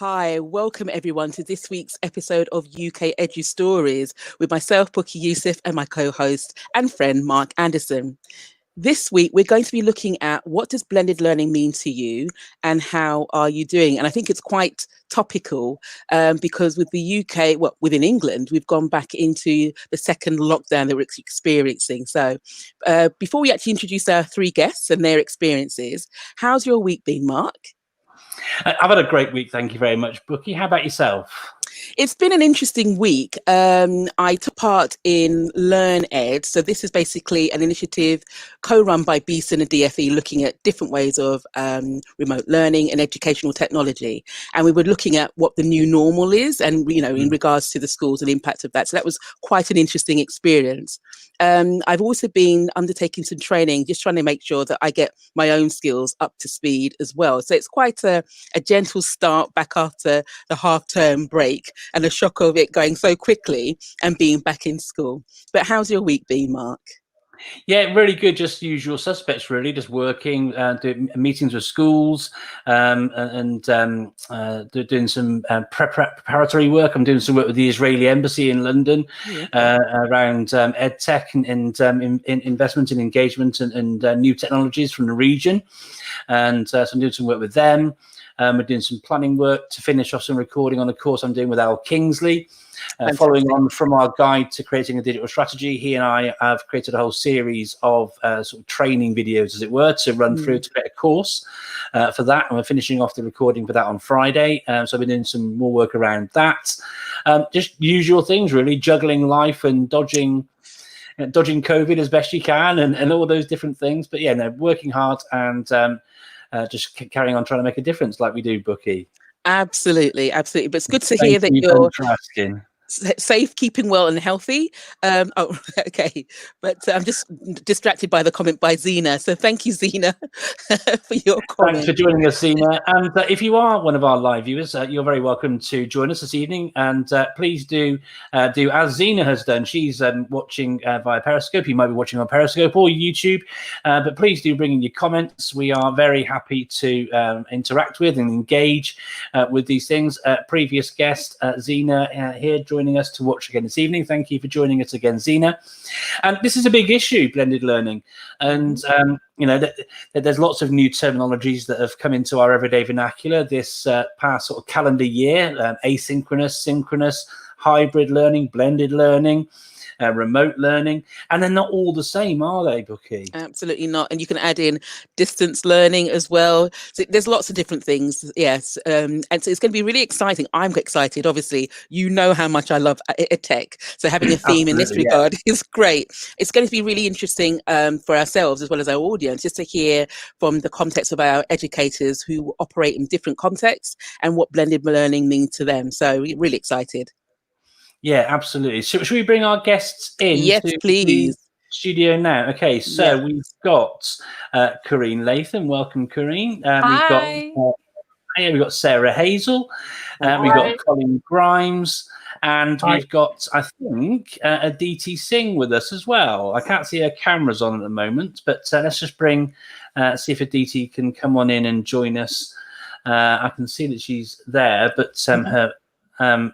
Hi, welcome everyone to this week's episode of UK Edu Stories with myself, Bookie Youssef, and my co-host and friend, Mark Anderson. This week, we're going to be looking at what does blended learning mean to you and how are you doing? And I think it's quite topical because with the UK, well, within England, we've gone back into the second lockdown that we're experiencing. So before we actually introduce our three guests and their experiences, how's your week been, Mark? I've had a great week, thank you very much, Bookie. How about yourself? It's been an interesting week. I took part in Learn Ed. So this is basically an initiative co-run by BESON and DFE looking at different ways of remote learning and educational technology. And we were looking at what the new normal is and, you know, in regards to the schools and the impact of that. So that was quite an interesting experience. I've also been undertaking some training, just trying to make sure that I get my own skills up to speed as well. So it's quite a gentle start back after the half-term break and the shock of it going so quickly and being back in school. But how's your week been, Mark? Yeah, really good. Just usual suspects, really. Just working, doing meetings with schools, and doing some preparatory work. I'm doing some work with the Israeli embassy in London around EdTech and investment and engagement and new technologies from the region. And so I'm doing some work with them. We're doing some planning work to finish off some recording on a course I'm doing with Al Kingsley. Following on from our guide to creating a digital strategy, he and I have created a whole series of sort of training videos, as it were, to run through to create a course for that. And we're finishing off the recording for that on Friday. So I've been doing some more work around that. Just usual things, really, juggling life and dodging COVID as best you can and all those different things. But yeah, no, working hard and just carrying on trying to make a difference like we do, Bookie. Absolutely. But it's good to hear that you're asking. Safe, keeping well and healthy. Okay. But I'm just distracted by the comment by Zena. So thank you, Zena, for your comment. Thanks for joining us, Zena. And if you are one of our live viewers, you're very welcome to join us this evening. And please do as Zena has done. She's watching via Periscope. You might be watching on Periscope or YouTube. But please do bring in your comments. We are very happy to interact with and engage with these things. Previous guest, Zena, here joining us to watch again this evening. Thank you for joining us again, Zena. And this is a big issue, blended learning. And, you know, there's lots of new terminologies that have come into our everyday vernacular this past sort of calendar year, asynchronous, synchronous, hybrid learning, blended learning, remote learning, and they're not all the same, are they, Bookie? Absolutely not. And you can add in distance learning as well. So there's lots of different things. Yes. And so it's going to be really exciting. I'm excited. Obviously, you know how much I love tech. So having a theme in this regard is great. It's going to be really interesting for ourselves as well as our audience, just to hear from the context of our educators who operate in different contexts and what blended learning means to them. So we're really excited. Yeah, absolutely. So should we bring our guests in? Yes, please. Studio now. Okay, so we've got Corrine Latham. Welcome, Corrine. Hi. We've got Sarah Hazel. We've got Colin Grimes. And we've got, I think, Aditi Singh with us as well. I can't see her cameras on at the moment, but let's just see if Aditi can come on in and join us. I can see that she's there, but her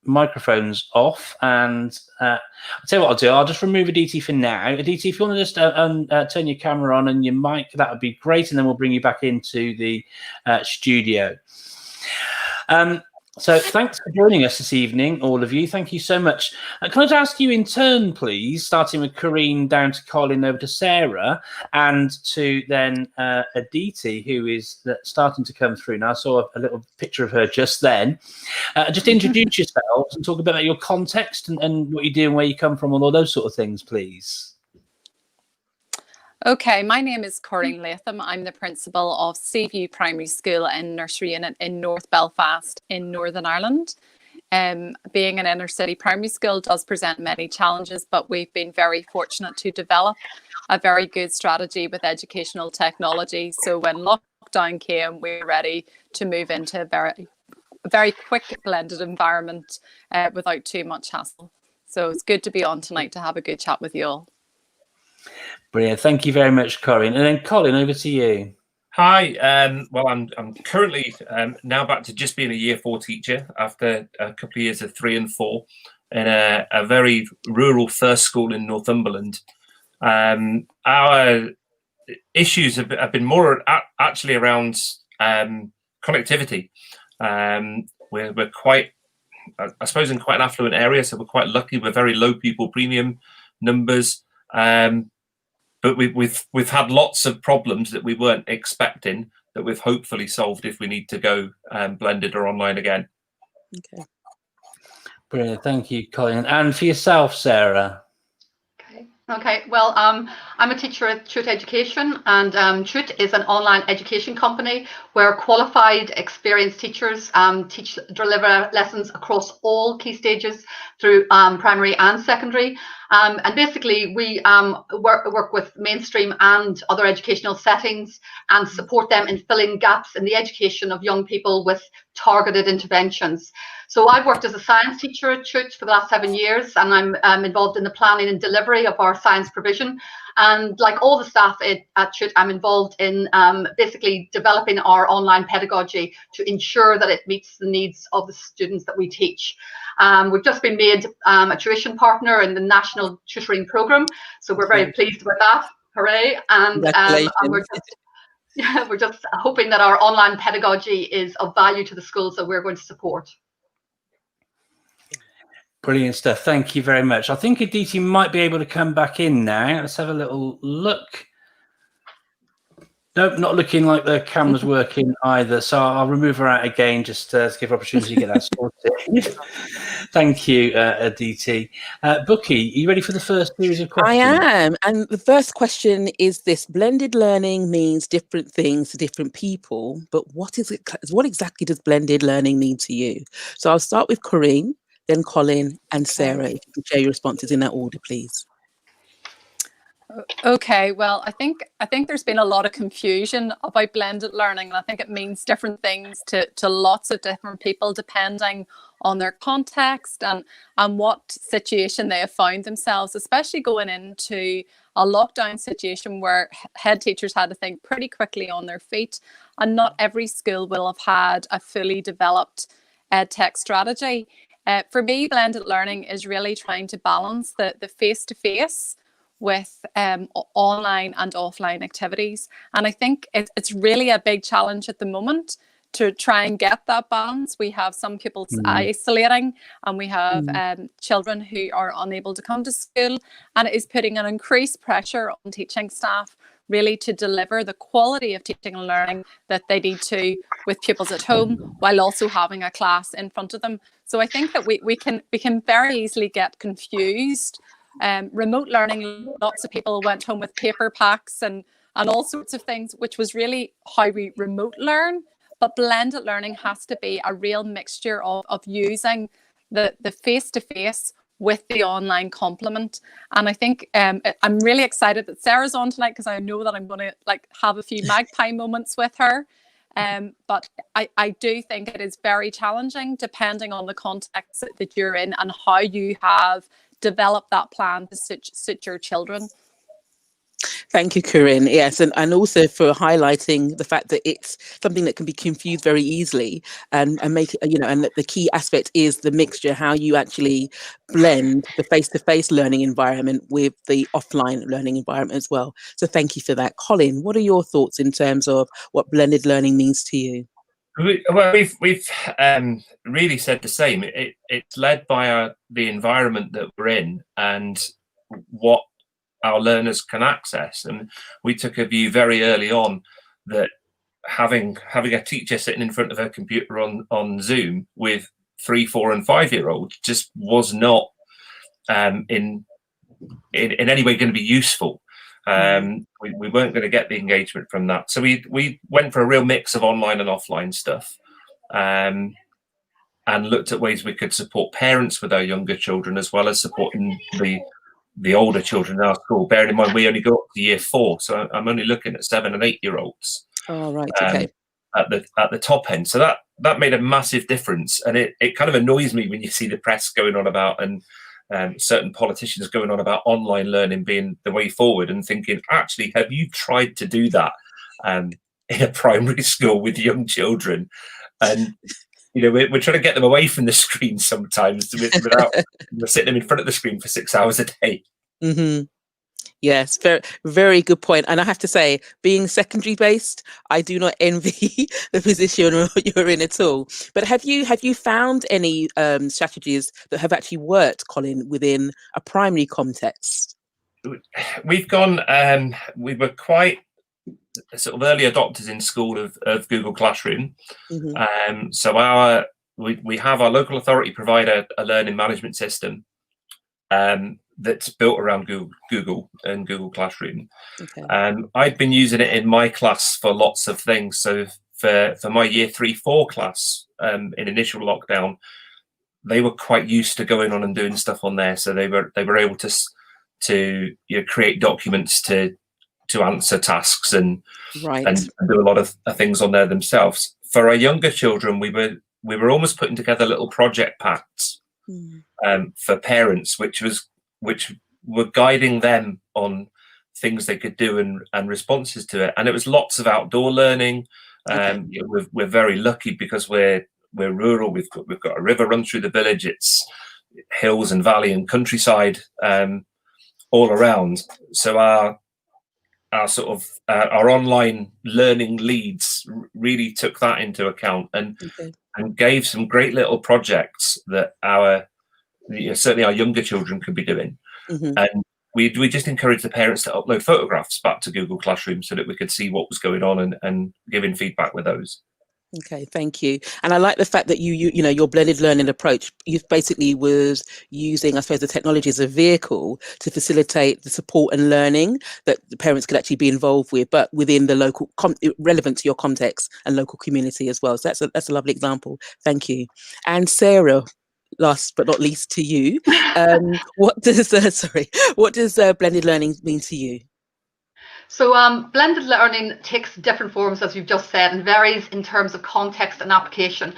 microphone's off. And I'll tell you what I'll do. I'll just remove Aditi for now. Aditi, if you want to just turn your camera on and your mic, that would be great. And then we'll bring you back into the studio. So thanks for joining us this evening, all of you. Thank you so much. Can I just ask you in turn, please, starting with Corrine, down to Colin, over to Sarah, and to then Aditi, who is starting to come through now. I saw a little picture of her just then. Just introduce yourselves and talk a bit about your context and what you do and where you come from and all those sort of things, please. Okay, my name is Corrine Latham. I'm the principal of Seaview Primary School and Nursery Unit in North Belfast in Northern Ireland. Being an inner city primary school does present many challenges, but we've been very fortunate to develop a very good strategy with educational technology. So when lockdown came, we were ready to move into a very quick blended environment without too much hassle. So it's good to be on tonight to have a good chat with you all. Brilliant. Thank you very much, Corrine. And then Colin, over to you. Hi. Well, I'm currently now back to just being a Year 4 teacher after a couple of years of 3 and 4 in a very rural first school in Northumberland. Our issues have been more actually around connectivity. We're quite, I suppose, in quite an affluent area, so we're quite lucky. We're very low pupil premium numbers. But we've had lots of problems that we weren't expecting that we've hopefully solved if we need to go blended or online again. Okay. Brilliant. Thank you, Colin. And for yourself, Sarah? Okay. Well, I'm a teacher at Chute Education, and Chute is an online education company where qualified, experienced teachers deliver lessons across all key stages through primary and secondary. And basically, we work with mainstream and other educational settings and support them in filling gaps in the education of young people with targeted interventions. So I've worked as a science teacher at Chute for the last 7 years, and I'm involved in the planning and delivery of our science provision. And like all the staff at Chute, I'm involved in basically developing our online pedagogy to ensure that it meets the needs of the students that we teach. We've just been made a tuition partner in the National Tutoring Programme, so we're very pleased with that. Hooray! And we're just hoping that our online pedagogy is of value to the schools that we're going to support. Brilliant stuff. Thank you very much. I think Aditi might be able to come back in now. Let's have a little look. Nope, not looking like the camera's working either. So I'll remove her out again just to give her opportunity to get that sorted. Thank you, Aditi. Bookie, are you ready for the first series of questions? I am. And the first question is this: blended learning means different things to different people, but what exactly does blended learning mean to you? So I'll start with Corinne, then Colin and Sarah. If you can share your responses in that order, please. Okay, well, I think there's been a lot of confusion about blended learning, and I think it means different things to lots of different people depending on their context and what situation they have found themselves, especially going into a lockdown situation where head teachers had to think pretty quickly on their feet, and not every school will have had a fully developed tech strategy. For me, blended learning is really trying to balance the face-to-face with online and offline activities. And I think it's really a big challenge at the moment to try and get that balance. We have some pupils isolating, and we have children who are unable to come to school, and it is putting an increased pressure on teaching staff really to deliver the quality of teaching and learning that they need to with pupils at home while also having a class in front of them. So I think that we can very easily get confused. Remote learning, lots of people went home with paper packs and all sorts of things, which was really how we remote learn. But blended learning has to be a real mixture of using the face-to-face with the online complement. And I think I'm really excited that Sarah's on tonight, because I know that I'm going to have a few magpie moments with her. But I do think it is very challenging depending on the context that you're in and how you have developed that plan to suit your children. Thank you, Corinne. Yes, and also for highlighting the fact that it's something that can be confused very easily, and make it, and the key aspect is the mixture, how you actually blend the face-to-face learning environment with the offline learning environment as well. So thank you for that. Colin, what are your thoughts in terms of what blended learning means to you? Well, we've really said the same. It's led by the environment that we're in and what our learners can access. And we took a view very early on that having a teacher sitting in front of her computer on Zoom with 3, 4 and 5-year-olds just was not in any way going to be useful. We weren't going to get the engagement from that. So we went for a real mix of online and offline stuff, and looked at ways we could support parents with our younger children, as well as supporting the older children in our school. Bearing in mind we only go up to Year 4, so I'm only looking at 7 and 8-year-olds. Oh, right, okay. At the top end. So that made a massive difference, and it kind of annoys me when you see the press going on about and certain politicians going on about online learning being the way forward, and thinking, actually, have you tried to do that in a primary school with young children, and we're trying to get them away from the screen sometimes without sitting them in front of the screen for 6 hours a day. Mm-hmm. Yes, very, very good point. And I have to say, being secondary based, I do not envy the position you're in at all. But have you found any strategies that have actually worked, Colin, within a primary context? We've gone. We were quite sort of early adopters in school of Google Classroom. Mm-hmm. So we have our local authority provide a learning management system that's built around Google and Google Classroom. Okay. I've been using it in my class for lots of things. So for my year 3-4 class, in initial lockdown, they were quite used to going on and doing stuff on there. So they were able to create documents to answer tasks and Right. and do a lot of things on there themselves. For our younger children, we were almost putting together little project packs for parents, which were guiding them on things they could do and responses to it. And it was lots of outdoor learning. Okay. We're very lucky because we're rural. We've got a river run through the village. It's hills and valley and countryside all around. So our sort of our online learning leads really took that into account and gave some great little projects that certainly our younger children could be doing. Mm-hmm. And we just encouraged the parents to upload photographs back to Google Classroom so that we could see what was going on and giving feedback with those. Okay, thank you. And I like the fact that you your blended learning approach, you basically was using, I suppose, the technology as a vehicle to facilitate the support and learning that the parents could actually be involved with, but within the local, relevant to your context and local community as well. So that's a lovely example. Thank you. And Sarah, last but not least to you, what does blended learning mean to you? So blended learning takes different forms, as you've just said, and varies in terms of context and application.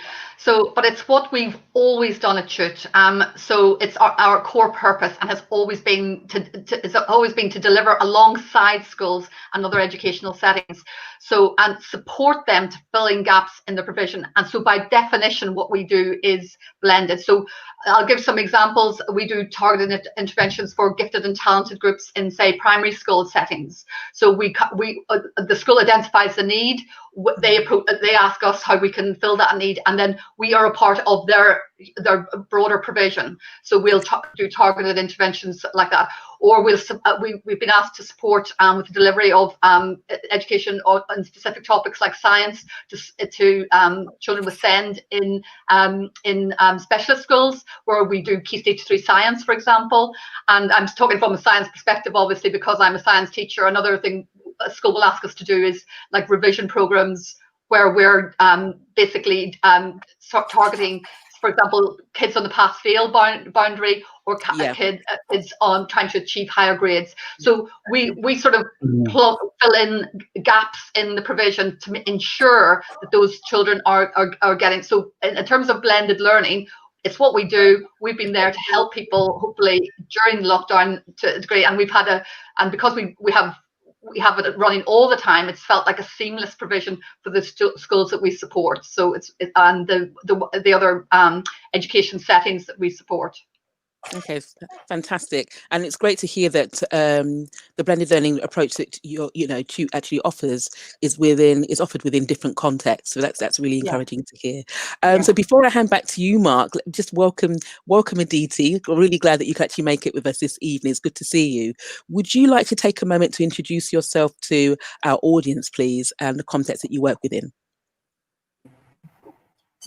But it's what we've always done at Chute. So it's our core purpose, and has always been to deliver alongside schools and other educational settings. So and support them to fill in gaps in the provision. And so by definition, what we do is blended. So I'll give some examples. We do targeted interventions for gifted and talented groups in, say, primary school settings. So the school identifies the need. They ask us how we can fill that need, and then we are a part of their broader provision. So we'll do targeted interventions like that, or we've been asked to support with the delivery of education on specific topics like science to children with SEND in specialist schools, where we do Key Stage 3 science, for example. And I'm talking from a science perspective, obviously, because I'm a science teacher. Another thing a school will ask us to do is like revision programs, where we're basically targeting, for example, kids on the pass-fail boundary, or kids on trying to achieve higher grades. So we sort of fill in gaps in the provision to ensure that those children are getting. So in terms of blended learning, it's what we do. We've been there to help people, hopefully during lockdown to a degree, and because we have it running all the time, it's felt like a seamless provision for the schools that we support. So and the other education settings that we support. Okay, fantastic. And it's great to hear that the blended learning approach that Chute actually offers is offered within different contexts. So that's really encouraging to hear. So before I hand back to you, Mark, just welcome Aditi. I'm really glad that you could actually make it with us this evening. It's good to see you. Would you like to take a moment to introduce yourself to our audience, please, and the context that you work within?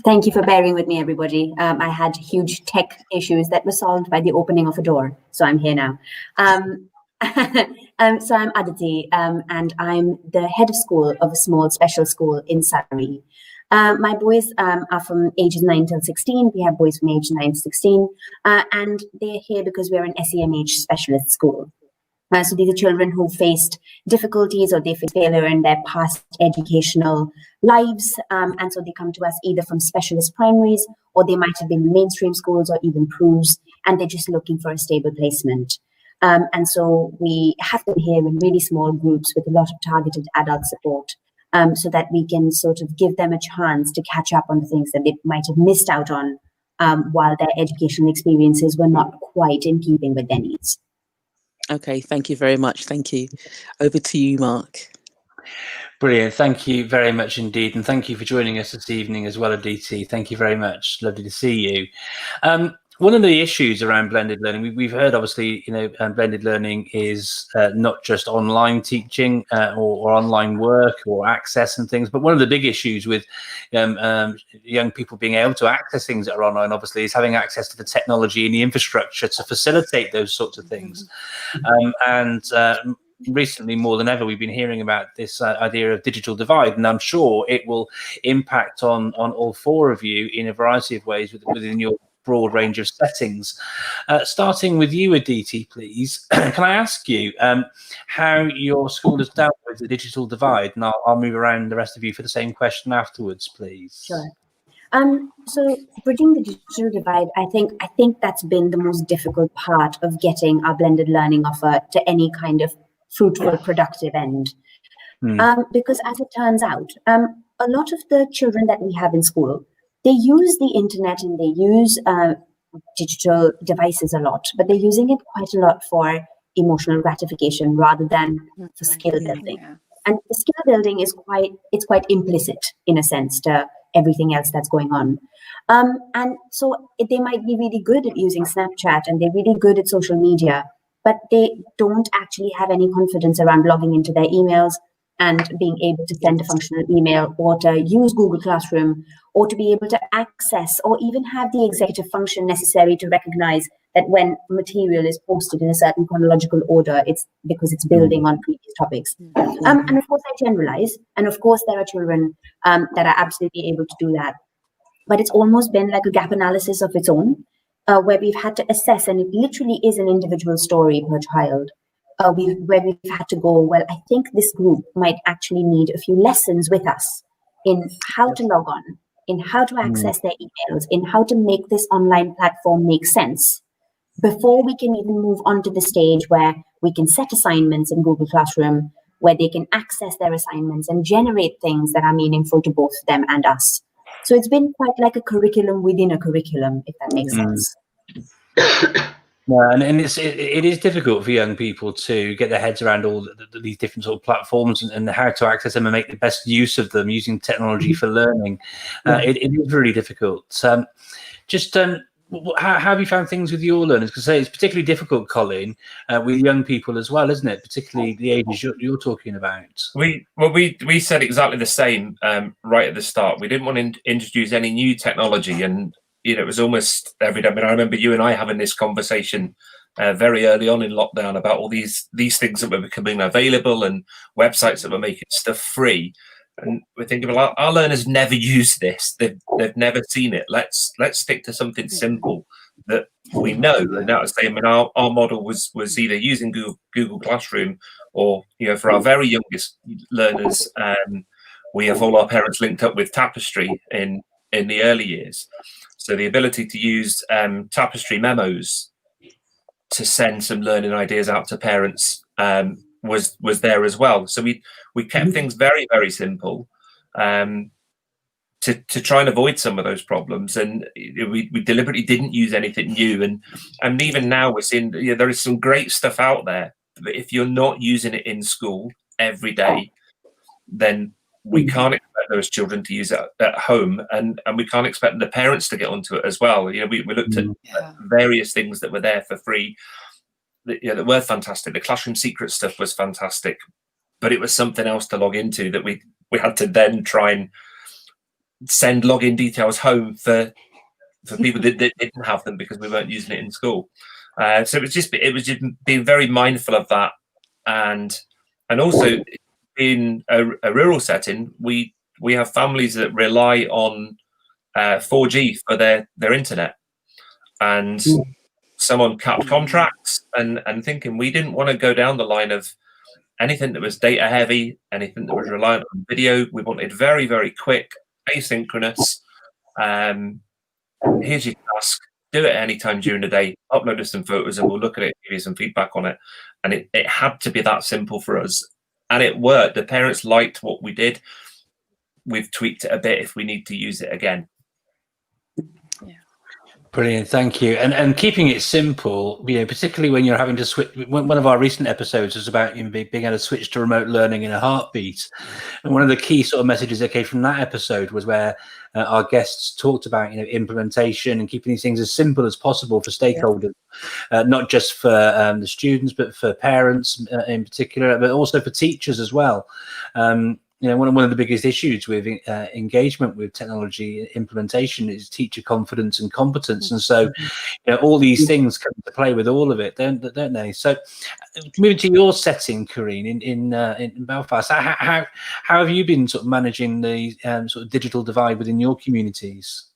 Thank you for bearing with me, everybody. I had huge tech issues that were solved by the opening of a door, so I'm here now. So I'm Aditi, and I'm the head of school of a small special school in Surrey. My boys are from ages 9 till 16. We have boys from age 9 to 16, and they're here because we're an SEMH specialist school. So these are children who faced difficulties or they faced failure in their past educational lives. And so they come to us either from specialist primaries, or they might have been in mainstream schools or even PRUs, and they're just looking for a stable placement. And so we have them here in really small groups with a lot of targeted adult support. so that we can sort of give them a chance to catch up on the things that they might have missed out on while their educational experiences were not quite in keeping with their needs. Okay, thank you very much. Thank you. Over to you, Mark. Brilliant. Thank you very much indeed. And thank you for joining us this evening as well, Aditi. Thank you very much. Lovely to see you. One of the issues around blended learning, we've heard, obviously, blended learning is not just online teaching or online work or access and things, but one of the big issues with young people being able to access things that are online, obviously, is having access to the technology and the infrastructure to facilitate those sorts of things. Recently, more than ever, we've been hearing about this idea of digital divide, and I'm sure it will impact on all four of you in a variety of ways within your broad range of settings. Starting with you, Aditi, please. Can I ask you how your school has dealt with the digital divide? And I'll move around the rest of you for the same question afterwards, please. Sure. So bridging the digital divide, I think that's been the most difficult part of getting our blended learning offer to any kind of fruitful, productive end. Because as it turns out, a lot of the children that we have in school, they use the internet and they use digital devices a lot, but they're using it quite a lot for emotional gratification rather than for skill building. Yeah. And the skill building is quite implicit in a sense to everything else that's going on. And so they might be really good at using Snapchat and they're really good at social media, but they don't actually have any confidence around logging into their emails and being able to send a functional email or to use Google Classroom or to be able to access or even have the executive function necessary to recognize that when material is posted in a certain chronological order, it's because it's building on previous topics. And of course, I generalize. And of course, there are children that are absolutely able to do that. But it's almost been like a gap analysis of its own, where we've had to assess, and it literally is an individual story per child. Where we've had to go, well, I think this group might actually need a few lessons with us in how to log on, in how to access their emails, in how to make this online platform make sense before we can even move on to the stage where we can set assignments in Google Classroom, where they can access their assignments and generate things that are meaningful to both them and us. So it's been quite like a curriculum within a curriculum, if that makes sense. Yeah, and it is difficult for young people to get their heads around all these different sort of platforms and how to access them and make the best use of them using technology for learning. It is really difficult. How have you found things with your learners? Because it's particularly difficult, Colin, with young people as well, isn't it? Particularly the ages you're talking about. We said exactly the same right at the start. We didn't want to introduce any new technology, and it was almost every day. I mean, I remember you and I having this conversation very early on in lockdown about all these things that were becoming available and websites that were making stuff free. And we're thinking, well, our learners never use this. They've never seen it. Let's stick to something simple that we know. And that was saying, our model was either using Google Classroom or, for our very youngest learners, we have all our parents linked up with Tapestry in the early years. So the ability to use Tapestry memos to send some learning ideas out to parents was there as well. So we kept things very, very simple to try and avoid some of those problems, and we deliberately didn't use anything new. And even now we're seeing there is some great stuff out there, but if you're not using it in school every day, then we can't expect those children to use it at home, and we can't expect the parents to get onto it as well. We looked at various things that were there for free. That were fantastic. The Classroom Secret stuff was fantastic, but it was something else to log into that we had to then try and send login details home for people that didn't have them because we weren't using it in school. So it was just being very mindful of that, and also in a rural setting, we have families that rely on 4G for their internet, and someone cut contracts and thinking we didn't want to go down the line of anything that was data heavy, anything that was reliant on video. We wanted very, very quick, asynchronous. Here's your task, do it any time during the day, upload us some photos and we'll look at it, give you some feedback on it. And it had to be that simple for us. And it worked. The parents liked what we did. we've tweaked it a bit if we need to use it again. Brilliant, thank you. And keeping it simple, particularly when you're having to switch. One of our recent episodes was about being able to switch to remote learning in a heartbeat. And one of the key sort of messages that came from that episode was where our guests talked about implementation and keeping these things as simple as possible for stakeholders, not just for the students, but for parents in particular, but also for teachers as well. One of the biggest issues with engagement with technology implementation is teacher confidence and competence, and so all these things come into play with all of it, don't they? So, moving to your setting, Corinne, in Belfast, how have you been sort of managing the sort of digital divide within your communities?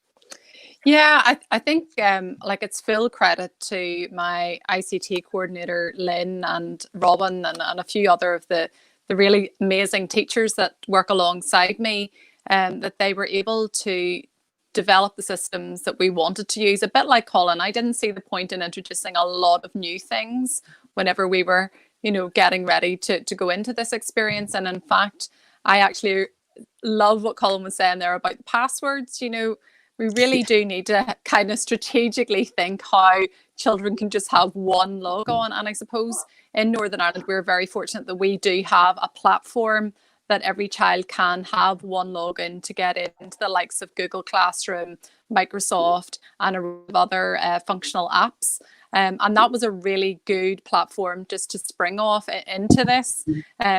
Yeah, I think it's full credit to my ICT coordinator Lynn and Robin and a few other of the really amazing teachers that work alongside me, that they were able to develop the systems that we wanted to use. A bit like Colin, I didn't see the point in introducing a lot of new things whenever we were, getting ready to go into this experience. And in fact, I actually love what Colin was saying there about the passwords. We really do need to kind of strategically think how children can just have one logon. And I suppose in Northern Ireland, we're very fortunate that we do have a platform that every child can have one login to get into the likes of Google Classroom, Microsoft, and a lot of other functional apps. And that was a really good platform just to spring off into this.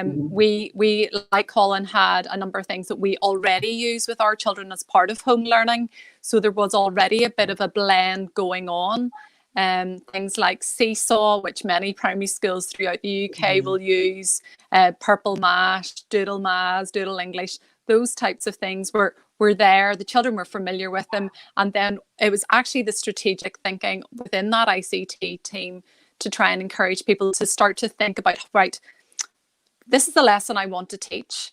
We, like Colin, had a number of things that we already use with our children as part of home learning. So there was already a bit of a blend going on. Things like Seesaw, which many primary schools throughout the UK will use, Purple Mash, Doodle Maz, Doodle English, those types of things were there. The children were familiar with them. And then it was actually the strategic thinking within that ICT team to try and encourage people to start to think about, right, this is the lesson I want to teach.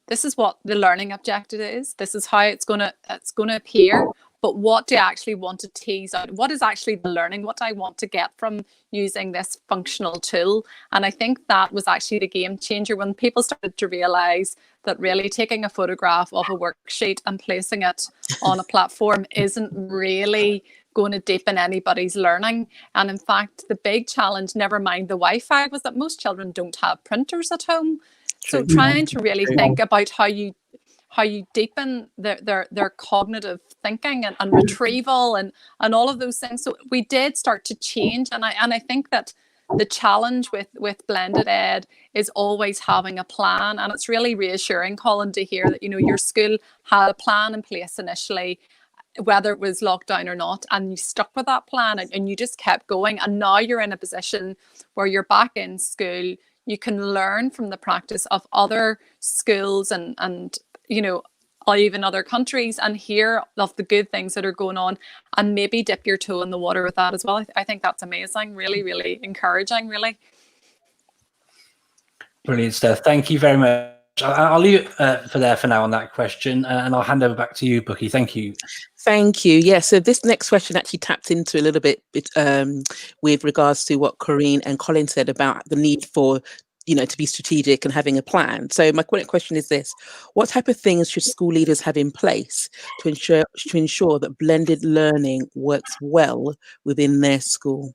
This is what the learning objective is. This is how it's going to appear. But what do I actually want to tease out? What is actually the learning? What do I want to get from using this functional tool? And I think that was actually the game changer when people started to realize that really taking a photograph of a worksheet and placing it on a platform isn't really going to deepen anybody's learning. And in fact, the big challenge, never mind the Wi-Fi, was that most children don't have printers at home. So trying to really think about how you deepen their cognitive thinking and retrieval and all of those things. So we did start to change, and I think that the challenge with blended ed is always having a plan, and it's really reassuring, Colin, to hear that your school had a plan in place initially, whether it was lockdown or not, and you stuck with that plan and you just kept going, and now you're in a position where you're back in school. You can learn from the practice of other schools and or even other countries, and hear of the good things that are going on, and maybe dip your toe in the water with that as well. I think that's amazing. Really, really encouraging, really. Brilliant stuff. Thank you very much. I'll leave it for now on that question, and I'll hand over back to you, Bookie. Thank you. Thank you. Yeah, so this next question actually taps into a little bit with regards to what Corinne and Colin said about the need for to be strategic and having a plan. So my question is this: what type of things should school leaders have in place to ensure that blended learning works well within their school?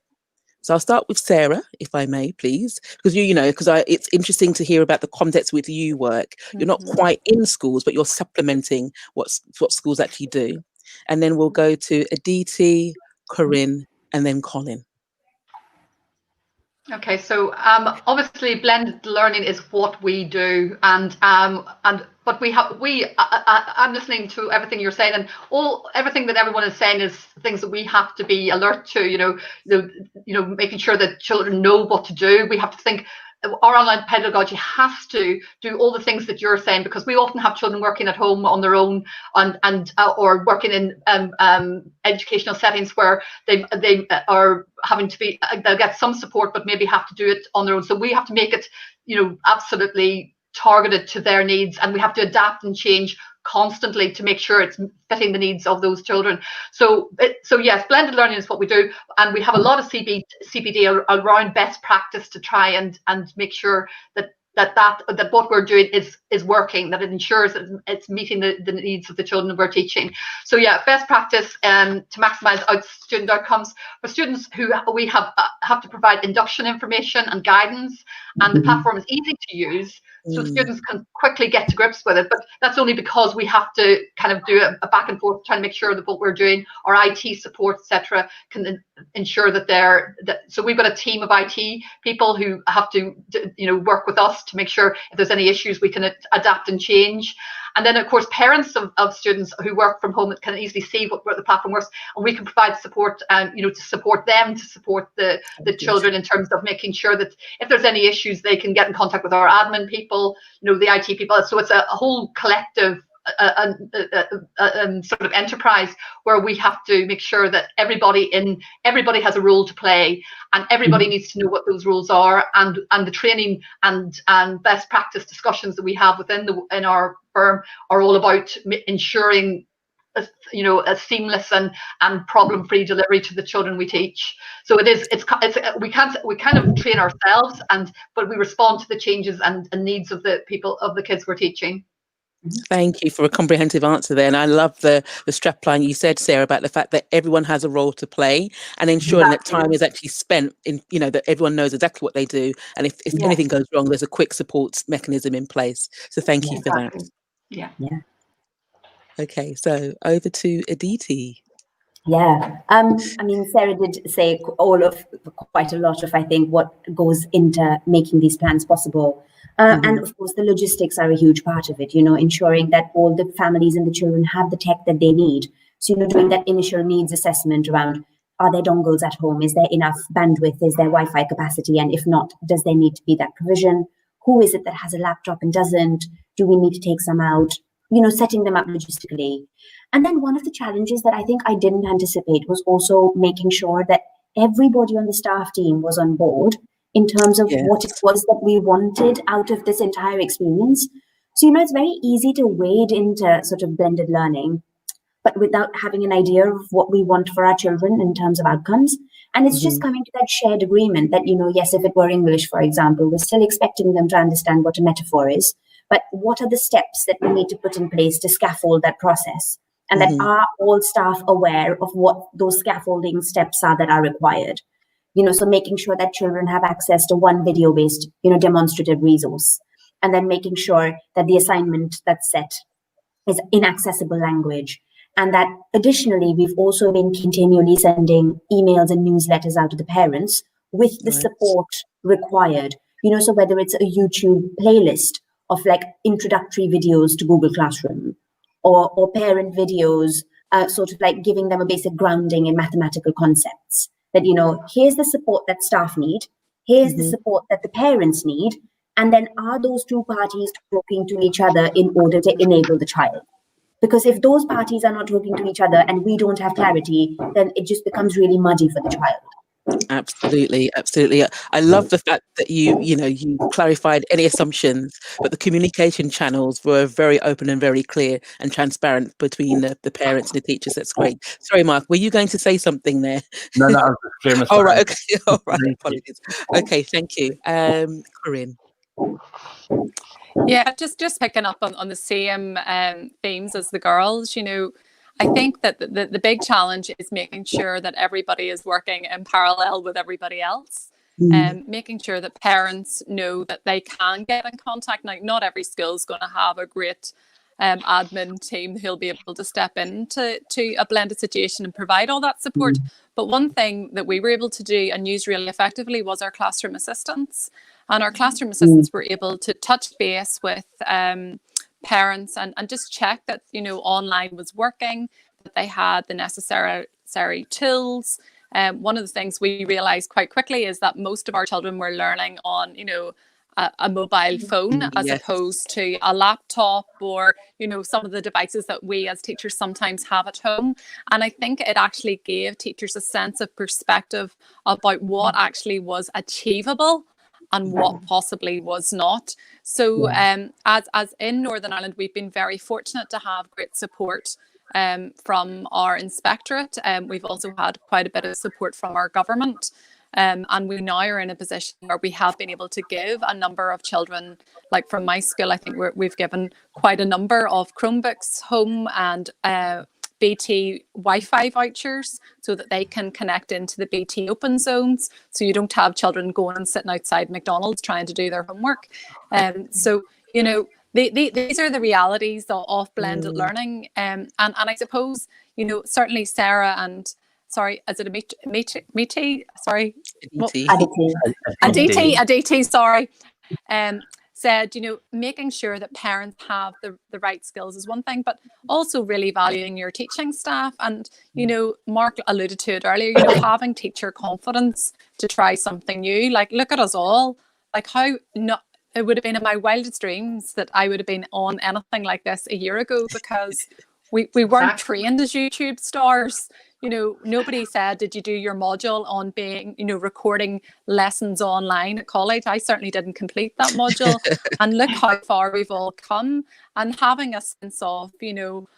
So I'll start with Sarah, if I may, please, because it's interesting to hear about the context with you work. You're not quite in schools, but you're supplementing what schools actually do. And then we'll go to Aditi, Corinne, and then Colin. Okay, so obviously blended learning is what we do, but I'm listening to everything you're saying, and everything that everyone is saying is things that we have to be alert to. Making sure that children know what to do. We have to think. Our online pedagogy has to do all the things that you're saying, because we often have children working at home on their own or working in educational settings where they are having to be, they'll get some support, but maybe have to do it on their own. So we have to make it, absolutely targeted to their needs, and we have to adapt and change constantly to make sure it's fitting the needs of those children. So yes, blended learning is what we do, and we have a lot of CPD around best practice to try and make sure that that what we're doing is working, that it ensures that it's meeting the needs of the children we're teaching. So yeah, best practice to maximise student outcomes for students who we have to provide induction information and guidance, and the platform is easy to use, so students can quickly get to grips with it. But that's only because we have to kind of do a back and forth, trying to make sure that what we're doing, our IT support, etc., can ensure that so we've got a team of IT people who have to work with us to make sure if there's any issues we can adapt and change. And then of course parents of students who work from home can easily see what the platform works, and we can provide support to support them, to support the children in terms of making sure that if there's any issues they can get in contact with our admin people, the IT people. So it's a whole collective sort of enterprise where we have to make sure that everybody has a role to play, and everybody needs to know what those rules are, and the training and best practice discussions that we have in our firm are all about ensuring a seamless and problem-free delivery to the children we teach. So we kind of train ourselves, but we respond to the changes and needs of the kids we're teaching. Thank you for a comprehensive answer there. And I love the strapline you said, Sarah, about the fact that everyone has a role to play, and ensuring that time is actually spent in, that everyone knows exactly what they do. And if anything goes wrong, there's a quick support mechanism in place. So thank you for that. Yeah. Okay, so over to Aditi. Yeah, I mean, Sarah did say quite a lot of, I think, what goes into making these plans possible. And of course, the logistics are a huge part of it, ensuring that all the families and the children have the tech that they need. So, doing that initial needs assessment around, are there dongles at home? Is there enough bandwidth? Is there Wi-Fi capacity? And if not, does there need to be that provision? Who is it that has a laptop and doesn't? Do we need to take some out? Setting them up logistically. And then one of the challenges that I think I didn't anticipate was also making sure that everybody on the staff team was on board in terms of what it was that we wanted out of this entire experience. So, it's very easy to wade into sort of blended learning, but without having an idea of what we want for our children in terms of outcomes. And it's just coming to that shared agreement that, yes, if it were English, for example, we're still expecting them to understand what a metaphor is, but what are the steps that we need to put in place to scaffold that process? And that are all staff aware of what those scaffolding steps are that are required? So making sure that children have access to one video-based, demonstrative resource, and then making sure that the assignment that's set is in accessible language. And that additionally, we've also been continually sending emails and newsletters out to the parents with the support required. So whether it's a YouTube playlist of like introductory videos to Google Classroom, or parent videos, sort of like giving them a basic grounding in mathematical concepts. That, here's the support that staff need, here's the support that the parents need, and then are those two parties talking to each other in order to enable the child? Because if those parties are not talking to each other and we don't have clarity, then it just becomes really muddy for the child. Absolutely. I love the fact that you clarified any assumptions, but the communication channels were very open and very clear and transparent between the parents and the teachers. That's great. Sorry, Mark, were you going to say something there? No, I was just clear. All right. Okay. All right. Apologies. Okay. Thank you. Corinne. Yeah, just picking up on the same themes as the girls, I think that the big challenge is making sure that everybody is working in parallel with everybody else, and making sure that parents know that they can get in contact. Now, not every school is going to have a great admin team who'll be able to step into a blended situation and provide all that support. But one thing that we were able to do and use really effectively was our classroom assistants. And our classroom assistants were able to touch base with parents and just check that, online was working, that they had the necessary tools. One of the things we realized quite quickly is that most of our children were learning on, a mobile phone as opposed to a laptop or, some of the devices that we as teachers sometimes have at home. And I think it actually gave teachers a sense of perspective about what actually was achievable and what possibly was not. So as in Northern Ireland, we've been very fortunate to have great support from our inspectorate. We've also had quite a bit of support from our government. And we now are in a position where we have been able to give a number of children, like from my school, I think we've given quite a number of Chromebooks home and BT Wi-Fi vouchers so that they can connect into the BT open zones, so you don't have children going and sitting outside McDonald's trying to do their homework. So, you know, these are the realities of blended learning. And I suppose, you know, certainly Sarah and, sorry, is it Amiti? Sorry. Aditi, sorry. Said, you know, making sure that parents have the right skills is one thing, but also really valuing your teaching staff. And, you know, Mark alluded to it earlier, you know, having teacher confidence to try something new. Like, look at us all. Like, how not, it would have been in my wildest dreams that I would have been on anything like this a year ago, because we weren't trained as YouTube stars. You know, nobody said, did you do your module on being, you know, recording lessons online at college? I certainly didn't complete that module. And look how far we've all come. And having a sense of, you know,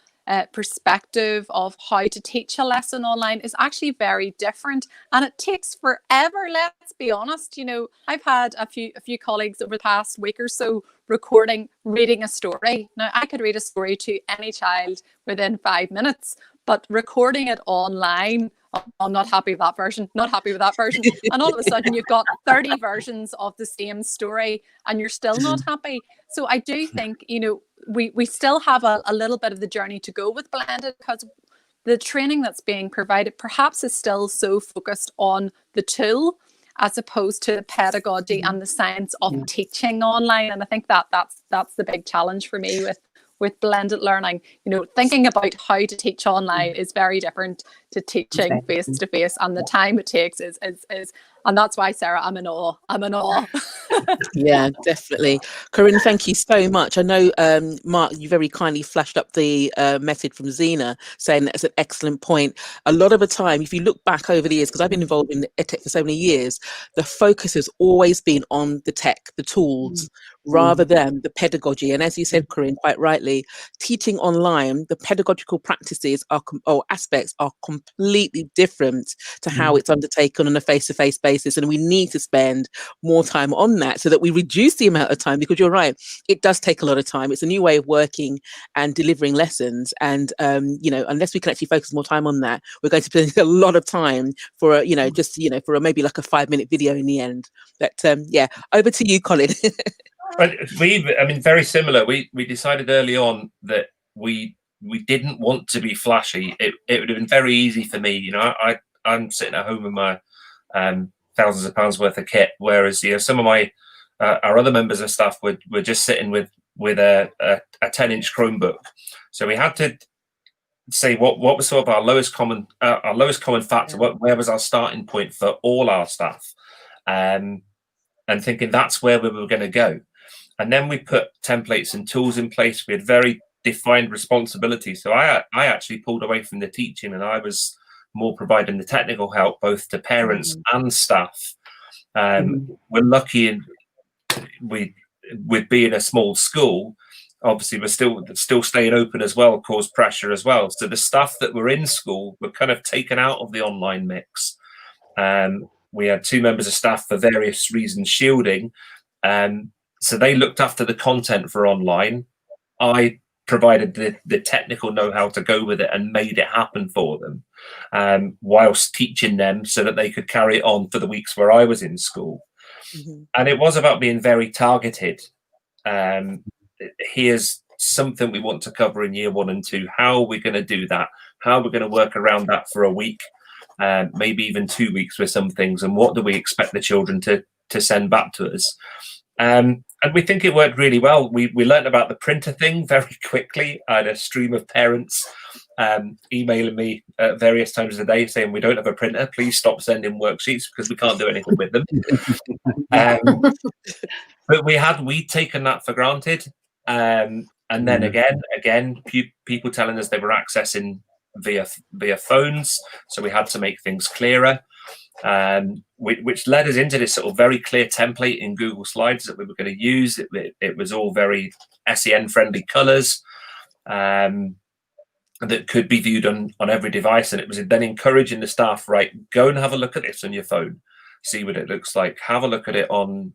perspective of how to teach a lesson online is actually very different, and it takes forever. Let's be honest. You know, I've had a few colleagues over the past week or so reading a story. Now, I could read a story to any child within 5 minutes, but recording it online, oh, I'm not happy with that version, not happy with that version. And all of a sudden you've got 30 versions of the same story and you're still not happy. So I do think, you know, we still have a little bit of the journey to go with blended, because the training that's being provided perhaps is still so focused on the tool as opposed to the pedagogy and the science of teaching online. And I think that's the big challenge for me with blended learning. You know, thinking about how to teach online is very different to teaching face to face, and the time it takes is and that's why, Sarah, I'm in awe. Yeah, definitely. Corinne, thank you so much. I know, Mark, you very kindly flashed up the message from Zena saying that's an excellent point. A lot of the time, if you look back over the years, because I've been involved in EdTech for so many years, the focus has always been on the tech, the tools, rather than the pedagogy. And as you said, Corinne, quite rightly, teaching online, the pedagogical practices or aspects are completely different to how it's undertaken on a face-to-face basis. And we need to spend more time on that so that we reduce the amount of time, because you're right, it does take a lot of time. It's a new way of working and delivering lessons. And, you know, unless we can actually focus more time on that, we're going to spend a lot of time for, you know, just, you know, for maybe like a 5-minute video in the end. But yeah, over to you, Colin. I mean, very similar. We decided early on that we didn't want to be flashy. It would have been very easy for me. You know, I'm sitting at home with my thousands of pounds worth of kit, whereas, you know, some of my our other members of staff were just sitting with a 10-inch Chromebook. So we had to say what was sort of our lowest common factor. Where was our starting point for all our staff, and thinking that's where we were going to go. And then we put templates and tools in place. We had very defined responsibilities. So I actually pulled away from the teaching, and I was more providing the technical help both to parents and staff. We're lucky with being a small school. Obviously, we're still staying open as well, caused pressure as well. So the staff that were in school were kind of taken out of the online mix. We had 2 members of staff for various reasons shielding. So they looked after the content for online. I provided the technical know-how to go with it and made it happen for them, whilst teaching them so that they could carry it on for the weeks where I was in school. And it was about being very targeted. Here's something we want to cover in year 1 and 2. How are we going to do that? How are we going to work around that for a week, maybe even 2 weeks with some things? And what do we expect the children to send back to us? And we think it worked really well. We learned about the printer thing very quickly. I had a stream of parents emailing me at various times of the day saying, we don't have a printer, please stop sending worksheets because we can't do anything with them. But we'd taken that for granted. And then again, people telling us they were accessing via phones. So we had to make things clearer. Which led us into this sort of very clear template in Google Slides that we were going to use. It was all very SEN friendly colors that could be viewed on every device. And it was then encouraging the staff, right, go and have a look at this on your phone. see what it looks like. Have a look at it on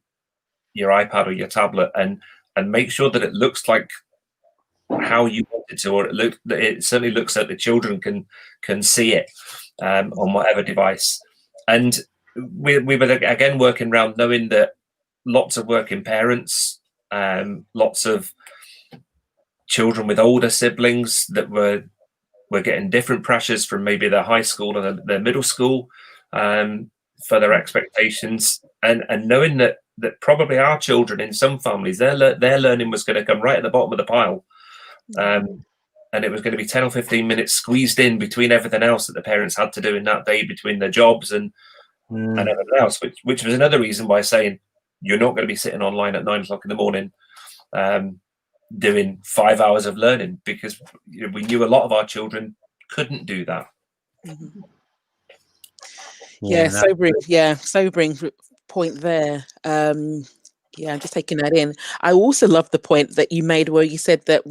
your iPad or your tablet, and make sure that it looks like how you want it to, or it certainly looks like the children can see it on whatever device. And we were again working around knowing that lots of working parents, lots of children with older siblings that were getting different pressures from maybe their high school and their middle school for their expectations, and knowing that probably our children in some families, their learning was going to come right at the bottom of the pile, and it was going to be 10 or 15 minutes squeezed in between everything else that the parents had to do in that day, between their jobs and everything else, which was another reason why saying you're not going to be sitting online at 9 o'clock in the morning doing 5 hours of learning, because we knew a lot of our children couldn't do that. Sobering point there. I'm just taking that in. I also love the point that you made where you said that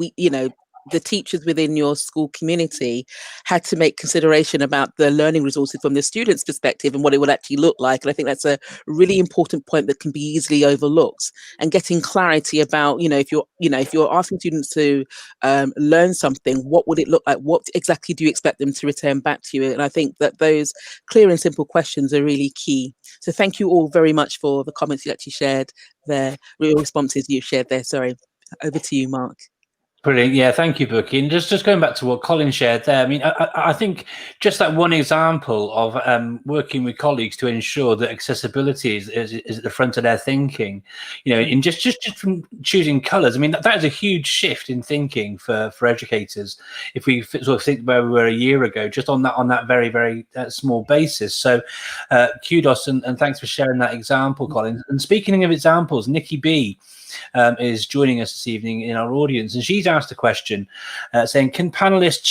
the teachers within your school community had to make consideration about the learning resources from the students' perspective and what it would actually look like. And I think that's a really important point that can be easily overlooked, and getting clarity about, if you're asking students to learn something, what would it look like? What exactly do you expect them to return back to you? And I think that those clear and simple questions are really key. So thank you all very much for the comments you actually shared there, real responses you shared there. Sorry, over to you, Mark. Brilliant. Yeah, thank you, Bookie. And just going back to what Colin shared there, I mean, I think just that one example of working with colleagues to ensure that accessibility is at the front of their thinking, in just from choosing colours. I mean, that is a huge shift in thinking for educators. If we sort of think where we were a year ago, just on that very, very small basis. So kudos and thanks for sharing that example, Colin. And speaking of examples, Nikki B is joining us this evening in our audience, and she's asked a question saying, can panelists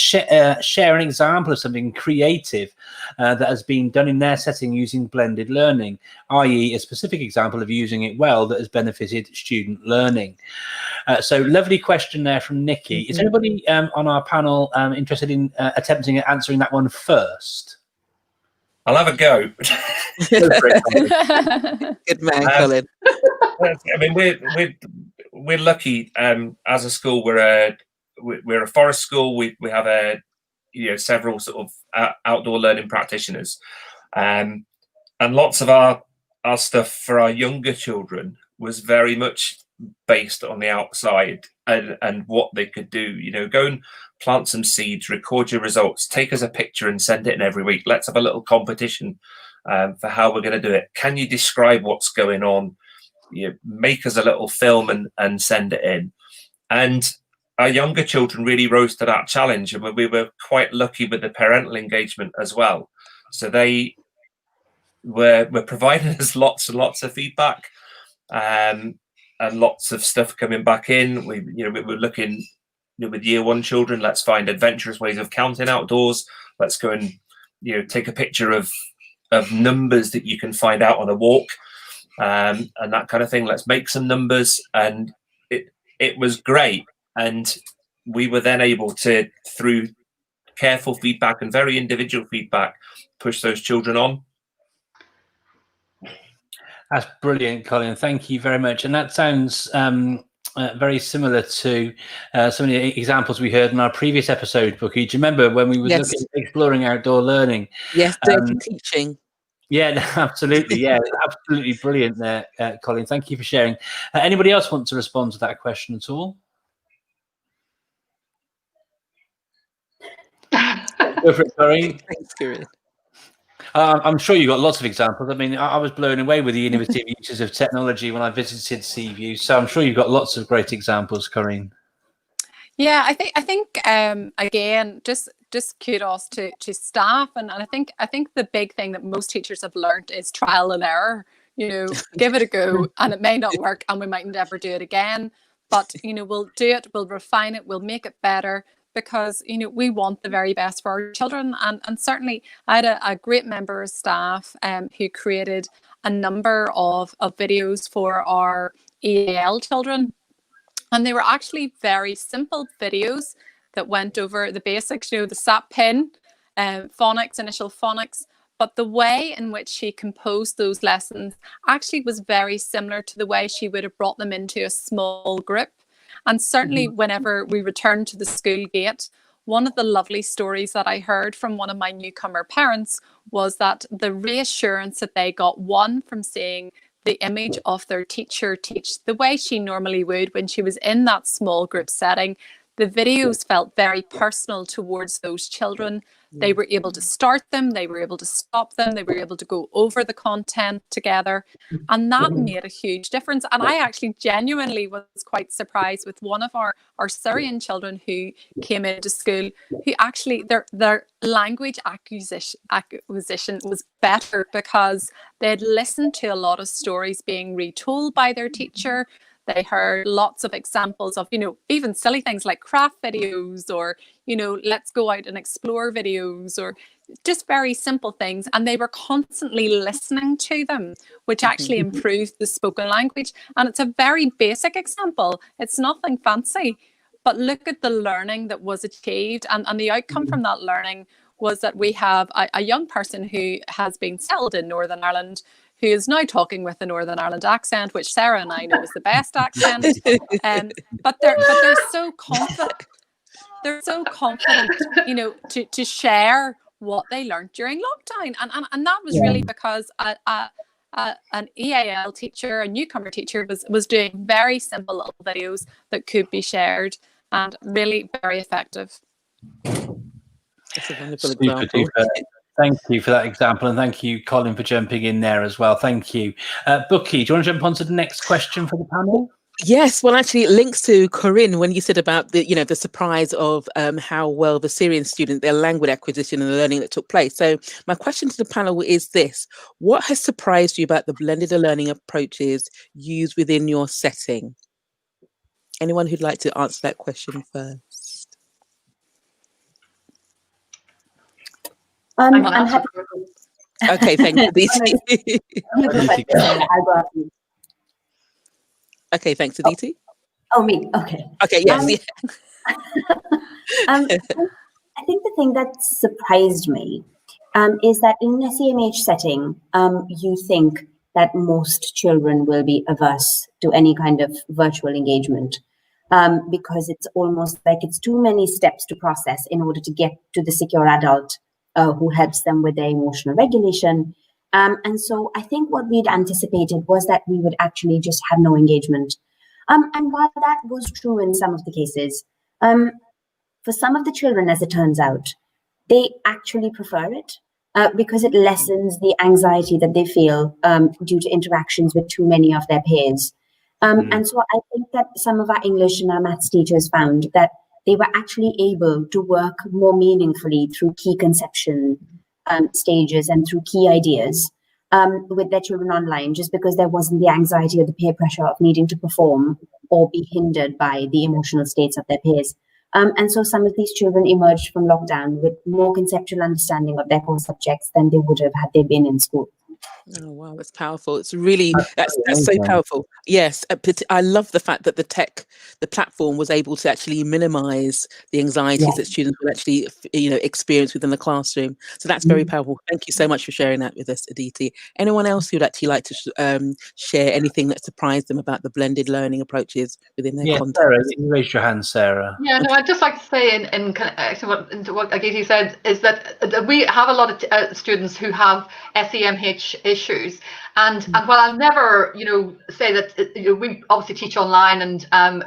share an example of something creative that has been done in their setting using blended learning, i.e. a specific example of using it well that has benefited student learning? So lovely question there from Nikki. Is anybody on our panel interested in attempting at answering that one first? I'll have a go. Good man, Colin. I mean, we're lucky as a school. We're a forest school. We have several sort of outdoor learning practitioners, and lots of our stuff for our younger children was very much based on the outside and what they could do. Go and plant some seeds, record your results, take us a picture and send it in every week. Let's have a little competition for how we're going to do it. Can you describe what's going on? Make us a little film and send it in. And our younger children really rose to that challenge, and we were quite lucky with the parental engagement as well. So they were providing us lots and lots of feedback and lots of stuff coming back in. We were looking with year one children, let's find adventurous ways of counting outdoors. Let's go and take a picture of numbers that you can find out on a walk. And that kind of thing. Let's make some numbers, and it was great. And we were then able to, through careful feedback and very individual feedback, push those children on. That's brilliant, Colin. Thank you very much. And that sounds very similar to some of the examples we heard in our previous episode, Bookie. Do you remember when we were looking at exploring outdoor learning? Yes, dirty teaching. Yeah, absolutely. Yeah, absolutely brilliant there, Colin. Thank you for sharing. Anybody else want to respond to that question at all? Go for it, Corinne. Thanks, Corinne. I'm sure you got lots of examples. I mean, I was blown away with the innovative uses of technology when I visited Seaview. So I'm sure you've got lots of great examples, Corinne. Yeah, I think again, just kudos to staff, and I think the big thing that most teachers have learned is trial and error. Give it a go, and it may not work, and we might never do it again. But we'll do it, we'll refine it, we'll make it better, because we want the very best for our children. And certainly, I had a great member of staff who created a number of videos for our EAL children. And they were actually very simple videos that went over the basics, the SAP PIN, phonics, initial phonics, but the way in which she composed those lessons actually was very similar to the way she would have brought them into a small group. And certainly whenever we returned to the school gate, one of the lovely stories that I heard from one of my newcomer parents was that the reassurance that they got, one, from seeing the image of their teacher teach the way she normally would when she was in that small group setting. The videos felt very personal towards those children. They were able to start them, they were able to stop them, they were able to go over the content together. And that made a huge difference. And I actually genuinely was quite surprised with one of our Syrian children who came into school, who actually their language acquisition was better because they had listened to a lot of stories being retold by their teacher. They heard lots of examples of, even silly things like craft videos or, let's go out and explore videos, or just very simple things. And they were constantly listening to them, which actually improved the spoken language. And it's a very basic example. It's nothing fancy, but look at the learning that was achieved. And the outcome from that learning was that we have a young person who has been settled in Northern Ireland, who is now talking with a Northern Ireland accent, which Sarah and I know is the best accent. But they're so confident. They're so confident, to share what they learned during lockdown, and that was really because an EAL teacher, a newcomer teacher, was doing very simple little videos that could be shared, and really very effective. That's a wonderful example. Thank you for that example, and thank you, Colin, for jumping in there as well. Thank you. Bookie, do you want to jump on to the next question for the panel? Yes, well, actually, it links to Corinne when you said about the surprise of how well the Syrian student, their language acquisition and the learning that took place. So my question to the panel is this: what has surprised you about the blended learning approaches used within your setting? Anyone who'd like to answer that question first? I'm happy. Okay, thanks, Aditi. Okay, thanks, Aditi. Oh, me. Okay. Okay, yes. I think the thing that surprised me is that in a CMH setting, you think that most children will be averse to any kind of virtual engagement because it's almost like it's too many steps to process in order to get to the secure adult who helps them with their emotional regulation. And so I think what we'd anticipated was that we would actually just have no engagement. And while that was true in some of the cases, for some of the children, as it turns out, they actually prefer it because it lessens the anxiety that they feel due to interactions with too many of their peers. And so I think that some of our English and our maths teachers found that they were actually able to work more meaningfully through key conception stages and through key ideas with their children online, just because there wasn't the anxiety or the peer pressure of needing to perform or be hindered by the emotional states of their peers. And so some of these children emerged from lockdown with more conceptual understanding of their core subjects than they would have had they been in school. Oh wow, that's powerful. It's really that's so powerful. Yes, I love the fact that the platform was able to actually minimize the anxieties that students would actually experience within the classroom. So that's very powerful. Thank you so much for sharing that with us, Aditi. Anyone else who'd actually like to share anything that surprised them about the blended learning approaches within their context? Sarah, you raise your hand, Sarah. Yeah, no, I'd just like to say in connection what Aditi said is that we have a lot of students who have SEMH issues, and while I'll never say that we obviously teach online, and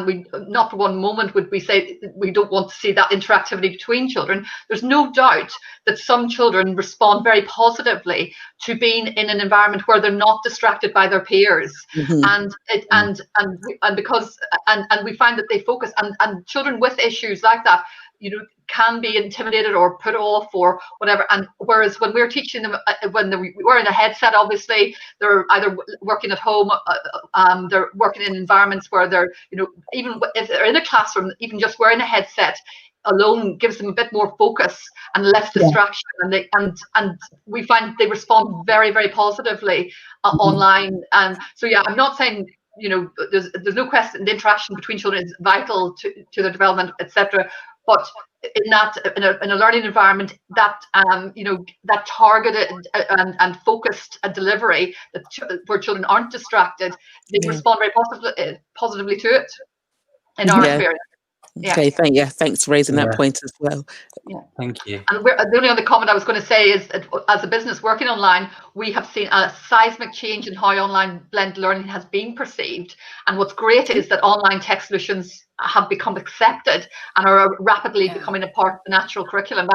we not for one moment would we say we don't want to see that interactivity between children. There's no doubt that some children respond very positively to being in an environment where they're not distracted by their peers, and because we find that they focus, and children with issues like that can be intimidated or put off or whatever. And whereas when we're teaching them, when we're in a headset, obviously they're either working at home, they're working in environments where they're, even if they're in a classroom, even just wearing a headset alone gives them a bit more focus and less distraction, and we find they respond very, very positively online. And so I'm not saying there's no question the interaction between children is vital to their development, etc. but in a learning environment, that that targeted and focused delivery, where children aren't distracted, they respond very positively to it in our experience. Okay, thanks for raising that point as well. Thank you. And the only other comment I was going to say is, as a business working online, we have seen a seismic change in how online blended learning has been perceived. And what's great is that online tech solutions have become accepted and are rapidly becoming a part of the natural curriculum.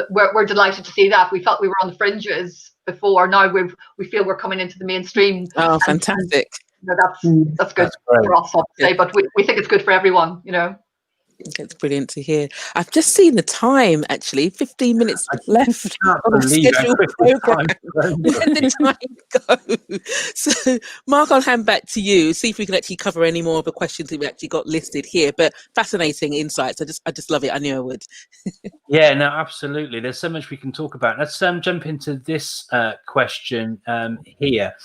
We're delighted to see that. We felt we were on the fringes before. Now we feel we're coming into the mainstream. Oh, fantastic. That's good for us, I'd say, but we think it's good for everyone, It's brilliant to hear. I've just seen the time, actually, 15 minutes left of the scheduled program. Where did the time go? So, Mark, I'll hand back to you, see if we can actually cover any more of the questions that we actually got listed here. But fascinating insights. I just love it. I knew I would. Yeah, no, absolutely. There's so much we can talk about. Let's jump into this question here.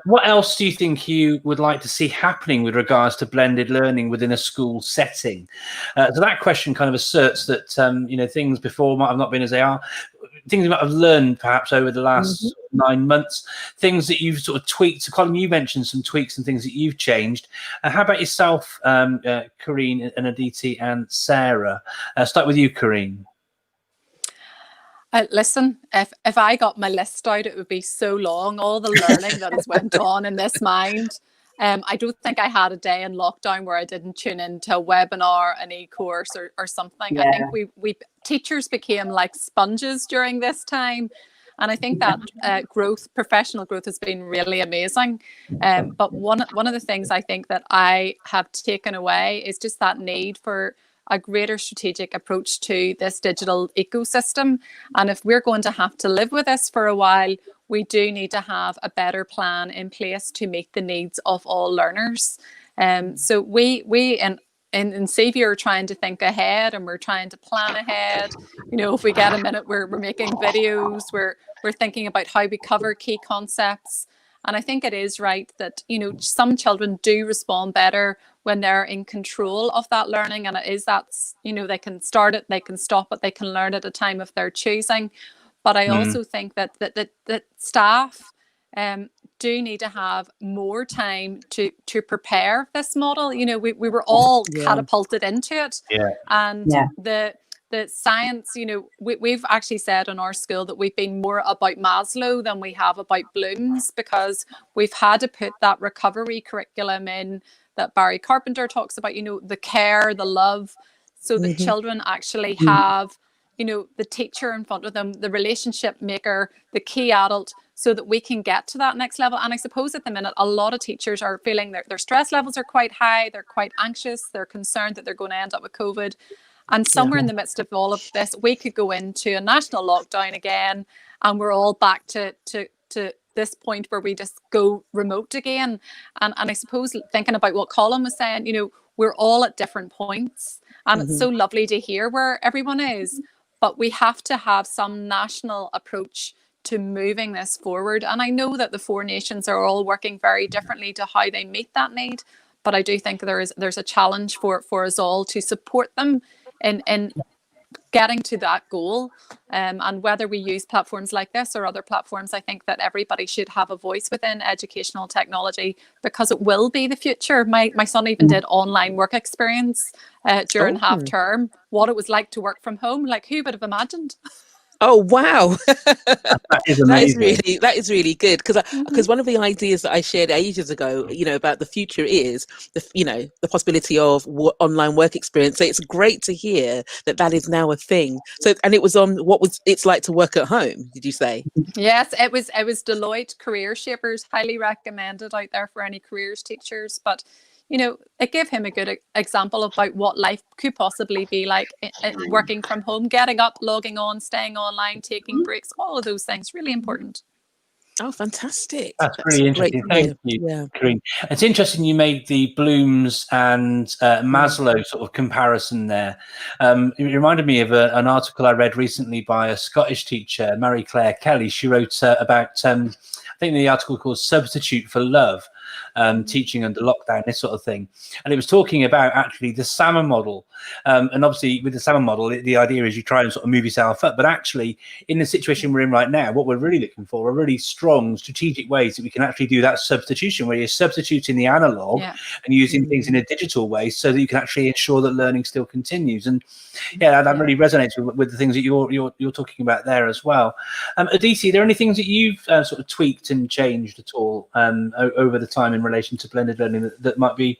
What else do you think you would like to see happening with regards to blended learning within a school setting? So that question kind of asserts that things before might have not been as they are. Things you might have learned perhaps over the last 9 months, things that you've sort of tweaked. So Colin, you mentioned some tweaks and things that you've changed. How about yourself, Corinne and Aditi and Sarah? Start with you, Corinne. Listen, if I got my list out, it would be so long. All the learning that has went on in this mind. I don't think I had a day in lockdown where I didn't tune into a webinar, an e-course or something. Yeah. I think we teachers became like sponges during this time. And I think that professional growth has been really amazing. But one of the things I think that I have taken away is just that need for a greater strategic approach to this digital ecosystem. And if we're going to have to live with this for a while, we do need to have a better plan in place to meet the needs of all learners. So we in Saviour are trying to think ahead, and we're trying to plan ahead. If we get a minute, we're making videos, we're thinking about how we cover key concepts. And I think it is right that, some children do respond better when they're in control of that learning. And it is that, they can start it, they can stop it, they can learn at a time of their choosing. But I also think that staff do need to have more time to prepare this model. We were all catapulted into it. Yeah. And the science, we've actually said in our school that we've been more about Maslow than we have about Bloom's, because we've had to put that recovery curriculum in that Barry Carpenter talks about, the care, the love, so that children actually have, the teacher in front of them, the relationship maker, the key adult, so that we can get to that next level. And I suppose at the minute, a lot of teachers are feeling their stress levels are quite high. They're quite anxious. They're concerned that they're going to end up with COVID. And somewhere in the midst of all of this, we could go into a national lockdown again, and we're all back to this point where we just go remote again. And I suppose thinking about what Colin was saying, we're all at different points, and it's so lovely to hear where everyone is, but we have to have some national approach to moving this forward. And I know that the 4 nations are all working very differently to how they meet that need, but I do think there's a challenge for us all to support them in getting to that goal. And whether we use platforms like this or other platforms, I think that everybody should have a voice within educational technology, because it will be the future. My son even did online work experience during half term, what it was like to work from home. Like, who would have imagined? Oh, wow. That is amazing. That is really good, because one of the ideas that I shared ages ago, about the future is the possibility of online work experience. So it's great to hear that is now a thing. So, and it was on it's like to work at home, did you say? Yes, it was Deloitte Career Shapers, highly recommended out there for any careers teachers. But it gave him a good example about what life could possibly be like working from home, getting up, logging on, staying online, taking breaks, all of those things, really important. Oh, fantastic. That's really interesting. Thank you, Corinne. It's interesting you made the Bloom's and Maslow sort of comparison there. It reminded me of an article I read recently by a Scottish teacher, Mary-Claire Kelly. She wrote about, I think the article called Substitute for Love. teaching under lockdown, this sort of thing. And it was talking about actually the salmon model. And obviously with the salmon model, the idea is you try and sort of move yourself up. But actually, in the situation we're in right now, what we're really looking for are really strong strategic ways that we can actually do that substitution, where you're substituting the analog and using things in a digital way so that you can actually ensure that learning still continues. And that really resonates with the things that you're talking about there as well. Aditi, are there any things that you've sort of tweaked and changed at all over the time in relation to blended learning that might be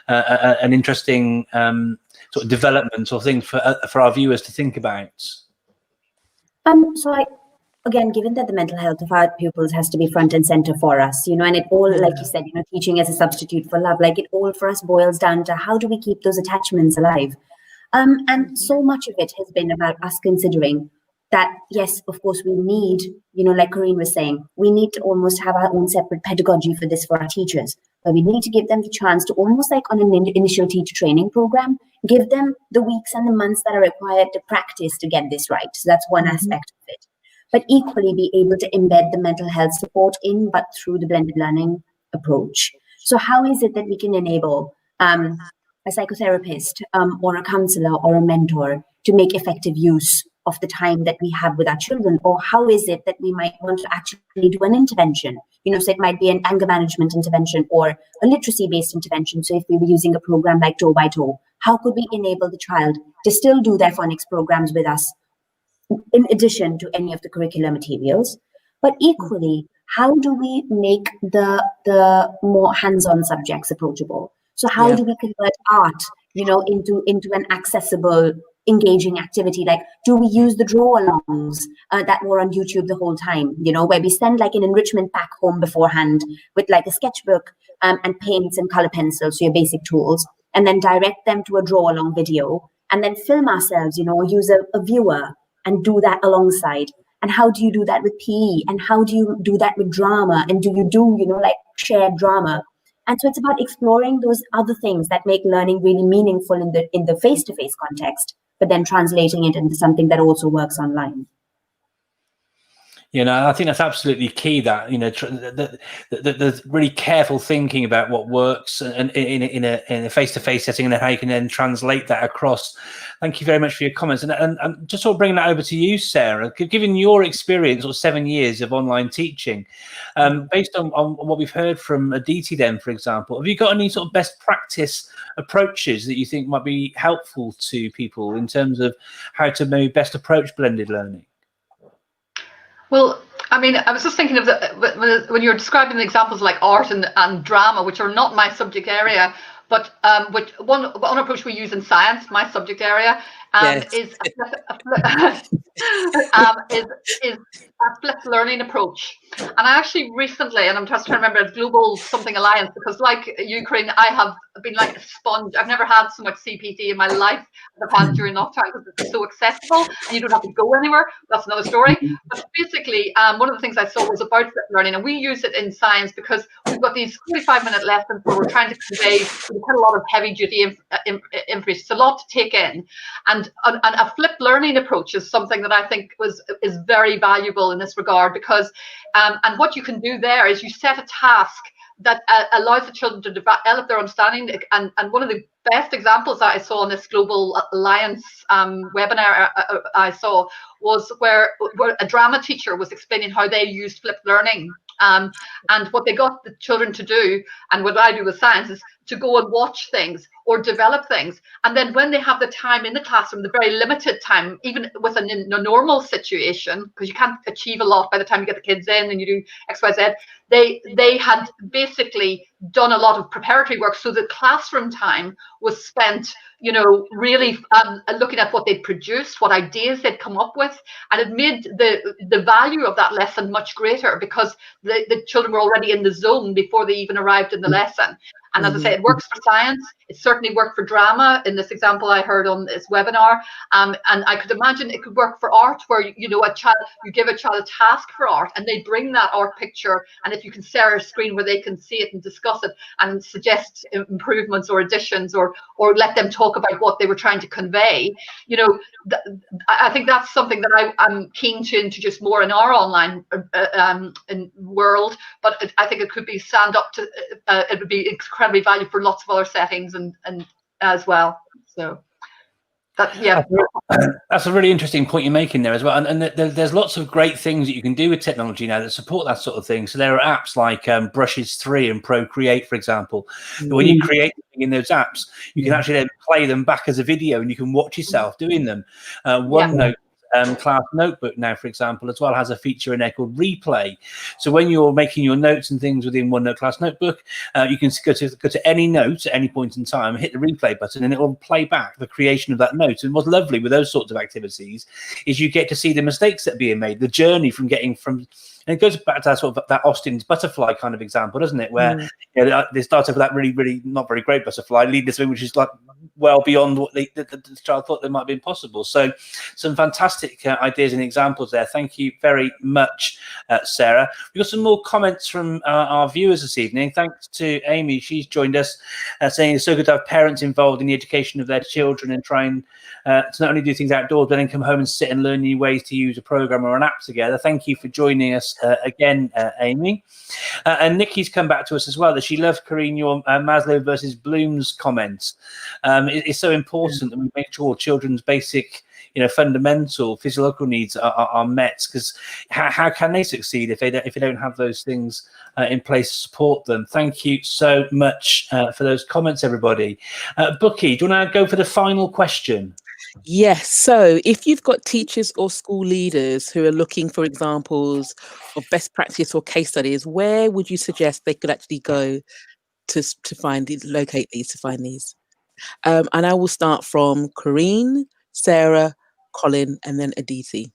an interesting sort of development or things for our viewers to think about? Again, given that the mental health of our pupils has to be front and center for us, and it all, like you said, teaching as a substitute for love, like it all for us boils down to how do we keep those attachments alive? And so much of it has been about us considering that, yes, of course, we need, like Corinne was saying, we need to almost have our own separate pedagogy for this for our teachers. But we need to give them the chance to, almost like on an initial teacher training program, give them the weeks and the months that are required to practice to get this right. So that's one aspect of it. But equally be able to embed the mental health support in, but through the blended learning approach. So how is it that we can enable a psychotherapist or a counselor or a mentor to make effective use of the time that we have with our children? Or how is it that we might want to actually do an intervention? So it might be an anger management intervention or a literacy-based intervention. So if we were using a program like Toe by Toe, how could we enable the child to still do their phonics programs with us in addition to any of the curricular materials? But equally, how do we make the more hands-on subjects approachable? So how do we convert art, into an accessible, engaging activity? Like, do we use the draw-alongs that were on YouTube the whole time, where we send like an enrichment pack home beforehand with like a sketchbook and paints and color pencils, so your basic tools, and then direct them to a draw-along video, and then film ourselves, or use a viewer and do that alongside. And how do you do that with PE? And how do you do that with drama? And do you do, like shared drama? And so it's about exploring those other things that make learning really meaningful in the face-to-face context, but then translating it into something that also works online. I think that's absolutely key, that, the really careful thinking about what works and in a face-to-face setting, and then how you can then translate that across. Thank you very much for your comments. And just sort of bringing that over to you, Sarah, given your experience of 7 years of online teaching, based on what we've heard from Aditi then, for example, have you got any sort of best practice approaches that you think might be helpful to people in terms of how to maybe best approach blended learning? Well, I mean, I was just thinking of when you're describing the examples like art and drama, which are not my subject area, but which one approach we use in science, my subject area, is a flipped learning approach. And I actually recently, and I'm just trying to remember, Global something Alliance, because like Ukraine, I have been like a sponge. I've never had so much CPD in my life as I've had during lockdown, because it's so accessible and you don't have to go anywhere. That's another story. But basically, one of the things I saw was about flipped learning, and we use it in science because we've got these 45-minute lessons where we're trying to convey quite a lot of heavy-duty information. It's a lot to take in, and a flipped learning approach is something that I think is very valuable in this regard, because and what you can do there is you set a task that allows the children to develop their understanding. And one of the best examples that I saw on this Global Alliance webinar I saw was where a drama teacher was explaining how they used flipped learning. And what they got the children to do, and what I do with science, is to go and watch things or develop things. And then when they have the time in the classroom, the very limited time, even with a normal situation, because you can't achieve a lot by the time you get the kids in and you do X, Y, Z, they had basically done a lot of preparatory work. So the classroom time was spent, really looking at what they'd produced, what ideas they'd come up with, and it made the value of that lesson much greater, because the children were already in the zone before they even arrived in the lesson. And as I say, it works for science. It certainly worked for drama in this example I heard on this webinar. And I could imagine it could work for art, where you give a child a task for art, and they bring that art picture, and if you can share a screen where they can see it and discuss it and suggest improvements or additions, or let them talk about what they were trying to convey, I think that's something that I'm keen to introduce more in our online world. But I think it could be it would be incredibly valuable for lots of other settings and as well. So that's a really interesting point you're making there as well. And there's lots of great things that you can do with technology now that support that sort of thing. So there are apps like Brushes 3 and Procreate, for example. When you create in those apps, you can actually then play them back as a video, and you can watch yourself doing them. OneNote class notebook now, for example, as well has a feature in there called replay. So when you're making your notes and things within OneNote class notebook, you can go to any note at any point in time, hit the replay button, and it will play back the creation of that note. And what's lovely with those sorts of activities is you get to see the mistakes that are being made, the journey from getting from. And it goes back to that sort of that Austin's butterfly kind of example, doesn't it? Where they started with that really, really not very great butterfly, leading to something which is like well beyond what the child thought that might be impossible. So some fantastic ideas and examples there. Thank you very much, Sarah. We've got some more comments from our viewers this evening. Thanks to Amy. She's joined us saying it's so good to have parents involved in the education of their children and trying to not only do things outdoors, but then come home and sit and learn new ways to use a program or an app together. Thank you for joining us again, Amy. And Nikki's come back to us as well that she loves, Corinne, your Maslow versus Bloom's comments. It's so important that we make sure children's basic, fundamental physiological needs are met, because how can they succeed if they don't have those things in place to support them? Thank you so much for those comments, everybody. Bookie, do you want to go for the final question? Yes. So if you've got teachers or school leaders who are looking for examples of best practice or case studies, where would you suggest they could actually go to find these, locate these, to find these? And I will start from Corinne, Sarah, Colin, and then Aditi.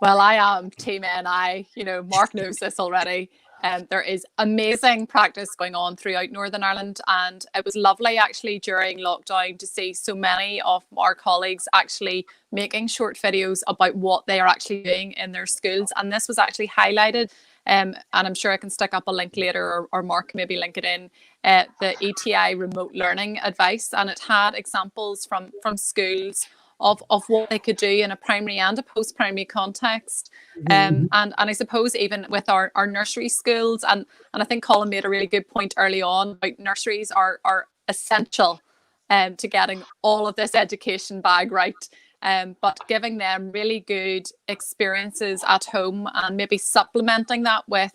Well, I am Team NI. Mark knows this already. There is amazing practice going on throughout Northern Ireland, and it was lovely actually during lockdown to see so many of our colleagues actually making short videos about what they are actually doing in their schools. And this was actually highlighted, and I'm sure I can stick up a link later, or Mark maybe link it in, the ETI remote learning advice, and it had examples from schools of what they could do in a primary and a post-primary context. And I suppose even with our nursery schools, and I think Colin made a really good point early on about nurseries are essential to getting all of this education bag right. But giving them really good experiences at home and maybe supplementing that with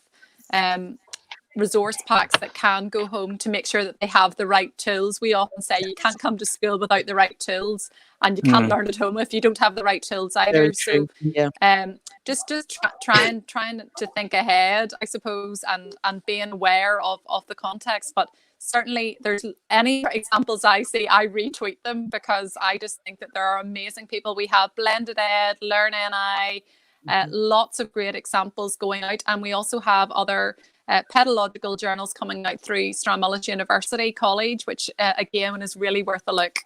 resource packs that can go home to make sure that they have the right tools. We often say you can't come to school without the right tools, and you can't learn at home if you don't have the right tools either. Very true. Just trying to think ahead, I suppose, and being aware of the context. But certainly there's any examples I see, I retweet them, because I just think that there are amazing people. We have Blended Ed, Learn NI, lots of great examples going out, and we also have other pedagogical journals coming out through Stranmillis University College, which again is really worth a look.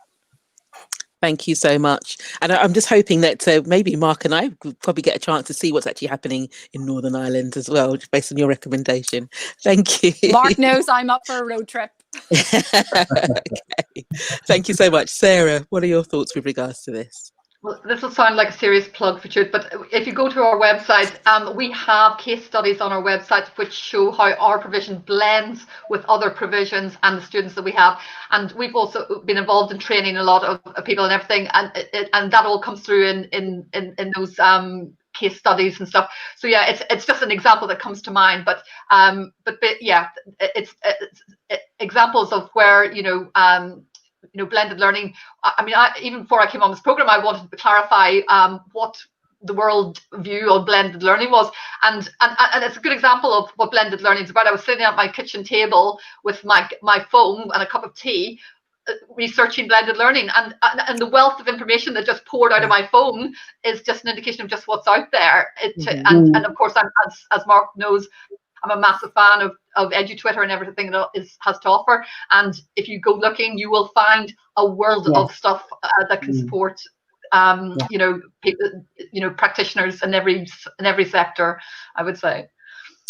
Thank you so much. And I'm just hoping that maybe Mark and I could probably get a chance to see what's actually happening in Northern Ireland as well, just based on your recommendation. Thank you. Mark knows I'm up for a road trip. Okay. Thank you so much. Sarah, what are your thoughts with regards to this? Well, this will sound like a serious plug for Chute, but if you go to our website, we have case studies on our website which show how our provision blends with other provisions and the students that we have. And we've also been involved in training a lot of people and everything, and that all comes through in those case studies and stuff. So yeah, it's just an example that comes to mind. But yeah, it's examples of where blended learning. I mean, even before I came on this program, I wanted to clarify what the world view on blended learning was, and it's a good example of what blended learning is about. I was sitting at my kitchen table with my phone and a cup of tea, researching blended learning, and the wealth of information that just poured out of my phone is just an indication of just what's out there. And of course, as Mark knows, I'm a massive fan of EduTwitter and everything it has to offer. And if you go looking, you will find a world of stuff that can support people, practitioners in every sector, I would say.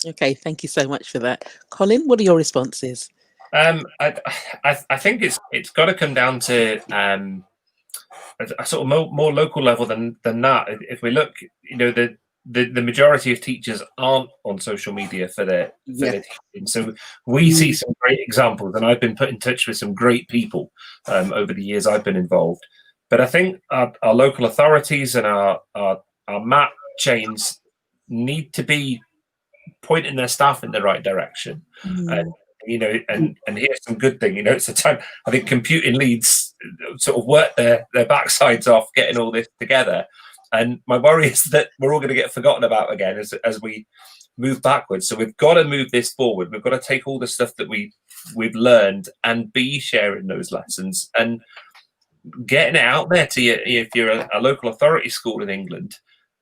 Okay, thank you so much for that. Colin, what are your responses? I think it's got to come down to a sort of more local level than that. If we look, the majority of teachers aren't on social media for their teaching. So we see some great examples, and I've been put in touch with some great people over the years I've been involved. But I think our local authorities and our MAP chains need to be pointing their staff in the right direction. And here's some good thing. It's a time, I think computing leads sort of work their backsides off getting all this together. And my worry is that we're all going to get forgotten about again as we move backwards. So we've got to move this forward. We've got to take all the stuff that we've learned and be sharing those lessons and getting it out there to you. If you're a local authority school in England,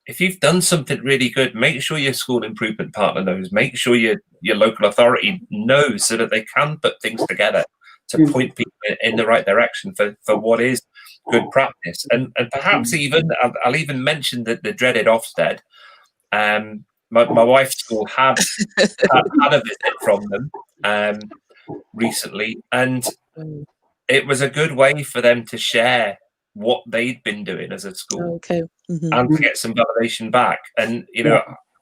if you've done something really good, make sure your school improvement partner knows. Make sure your local authority knows, so that they can put things together to point people in the right direction for what is good practice. And perhaps even, I'll even mention the dreaded Ofsted. My wife's school had a visit from them recently, and it was a good way for them to share what they'd been doing as a school, and to get some validation back. And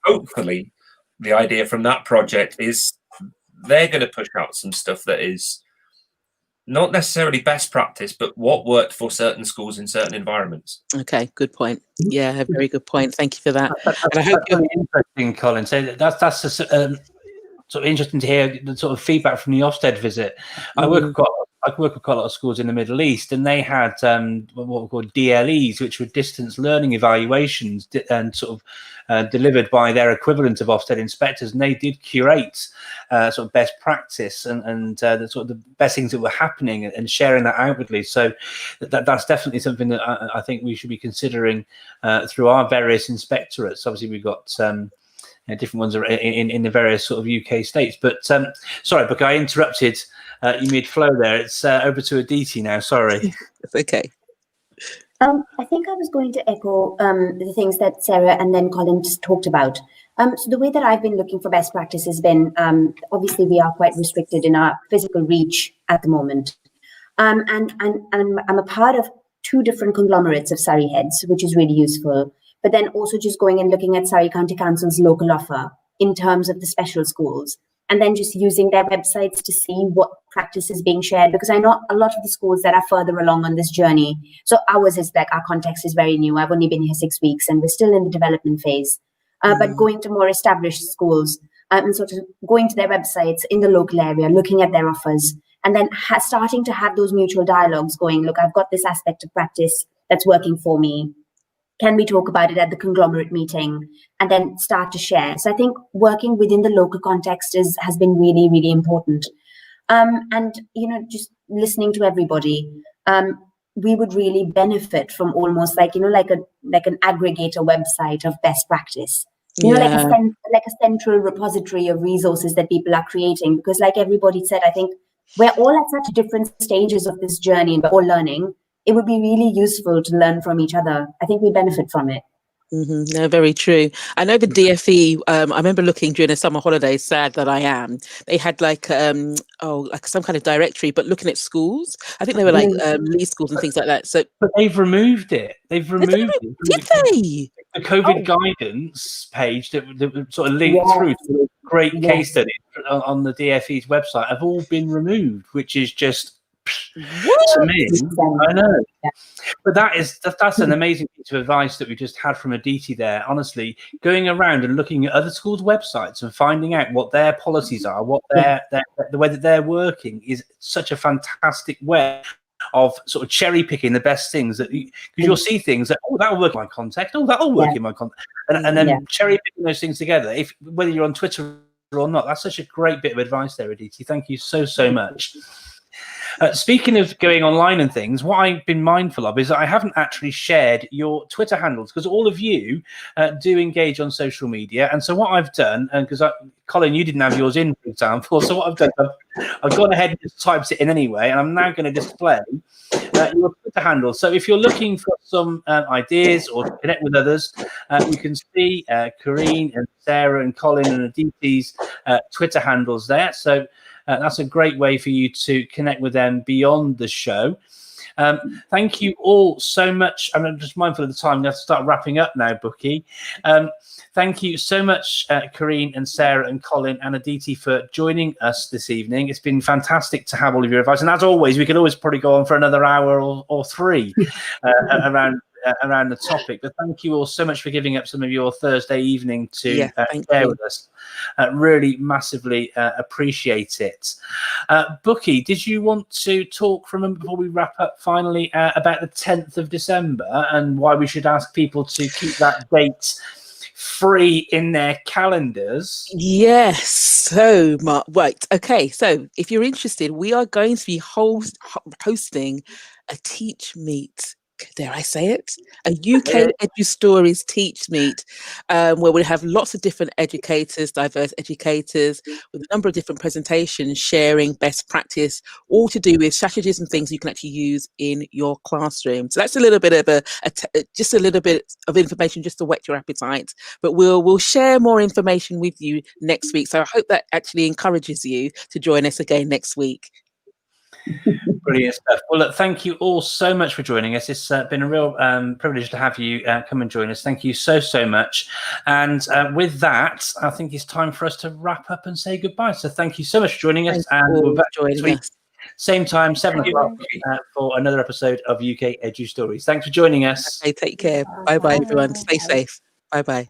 hopefully the idea from that project is they're going to push out some stuff that is not necessarily best practice, but what worked for certain schools in certain environments. Okay, good point. Yeah, a very good point. Thank you for that. And I hope you're interesting, Colin. So that's sort of interesting to hear the sort of feedback from the Ofsted visit. I work with quite a lot of schools in the Middle East, and they had what we call DLEs, which were distance learning evaluations, and sort of delivered by their equivalent of Ofsted inspectors. And they did curate sort of best practice and the sort of the best things that were happening and sharing that outwardly. So that's definitely something that I think we should be considering through our various inspectorates. Obviously, we've got different ones in the various sort of UK states. But sorry, Book, I interrupted you mid-flow there. It's over to Aditi now. Sorry. It's okay. I think I was going to echo the things that Sarah and then Colin just talked about. So the way that I've been looking for best practice has been, obviously we are quite restricted in our physical reach at the moment. And I'm a part of 2 different conglomerates of Surrey heads, which is really useful. But then also just going and looking at Surrey County Council's local offer in terms of the special schools, and then just using their websites to see what practice is being shared, because I know a lot of the schools that are further along on this journey. So ours is like, our context is very new. I've only been here 6 weeks and we're still in the development phase. But going to more established schools and sort of going to their websites in the local area, looking at their offers, and then starting to have those mutual dialogues going, look, I've got this aspect of practice that's working for me. Can we talk about it at the conglomerate meeting, and then start to share? So I think working within the local context has been really, really important. And, just listening to everybody, we would really benefit from almost like an aggregator website of best practice, like a central repository of resources that people are creating. Because like everybody said, I think we're all at such different stages of this journey and we're all learning. It would be really useful to learn from each other. I think we benefit from it. No, very true. I know the DFE, I remember looking during the summer holidays, sad that I am, they had like some kind of directory, but looking at schools. I think they were like Leeds schools and things like that. So, but they've removed it. They've removed it. Did they? The COVID guidance page that sort of linked through to a great case study on the DFE's website have all been removed, which is just, to me, I know. But that's an amazing piece of advice that we just had from Aditi there. Honestly, going around and looking at other schools' websites and finding out what their policies are, what the way that they're working is such a fantastic way of sort of cherry picking the best things, that because you'll see things that that'll work in my context, that'll work in my context, and then cherry picking those things together. If whether you're on Twitter or not, that's such a great bit of advice there, Aditi. Thank you so much. Speaking of going online and things, what I've been mindful of is that I haven't actually shared your Twitter handles, because all of you do engage on social media. And so what I've done, and because Colin, you didn't have yours in, for example, so what I've done, I've gone ahead and just typed it in anyway, and I'm now going to display your Twitter handle. So if you're looking for some ideas or to connect with others, you can see Corrine and Sarah and Colin and Aditi's Twitter handles there. So that's a great way for you to connect with them beyond the show. Thank you all so much. I'm just mindful of the time. We have to start wrapping up now, Bookie. Thank you so much, Corrine and Sarah and Colin and Aditi, for joining us this evening. It's been fantastic to have all of your advice. And as always, we could always probably go on for another hour or three around the topic. But thank you all so much for giving up some of your Thursday evening to share with us. Really massively appreciate it. Bookie, did you want to talk for a moment before we wrap up finally about the 10th of December and why we should ask people to keep that date free in their calendars? Yes. So, Mark, right. Okay. So, if you're interested, we are going to be hosting a Teach Meet. Dare I say it? A UK Edu Stories Teach Meet, where we have lots of different educators, diverse educators, with a number of different presentations, sharing best practice, all to do with strategies and things you can actually use in your classroom. So that's a little bit of just a little bit of information just to whet your appetite. But we'll share more information with you next week. So I hope that actually encourages you to join us again next week. Brilliant stuff. Well, look, thank you all so much for joining us. It's been a real privilege to have you come and join us. Thank you so much. And with that, I think it's time for us to wrap up and say goodbye. So thank you so much for joining us. And we're back next week, same time, 7 o'clock, for another episode of UK Edu Stories. Thanks for joining us. Okay, take care. Bye-bye, everyone. Stay safe. Bye-bye.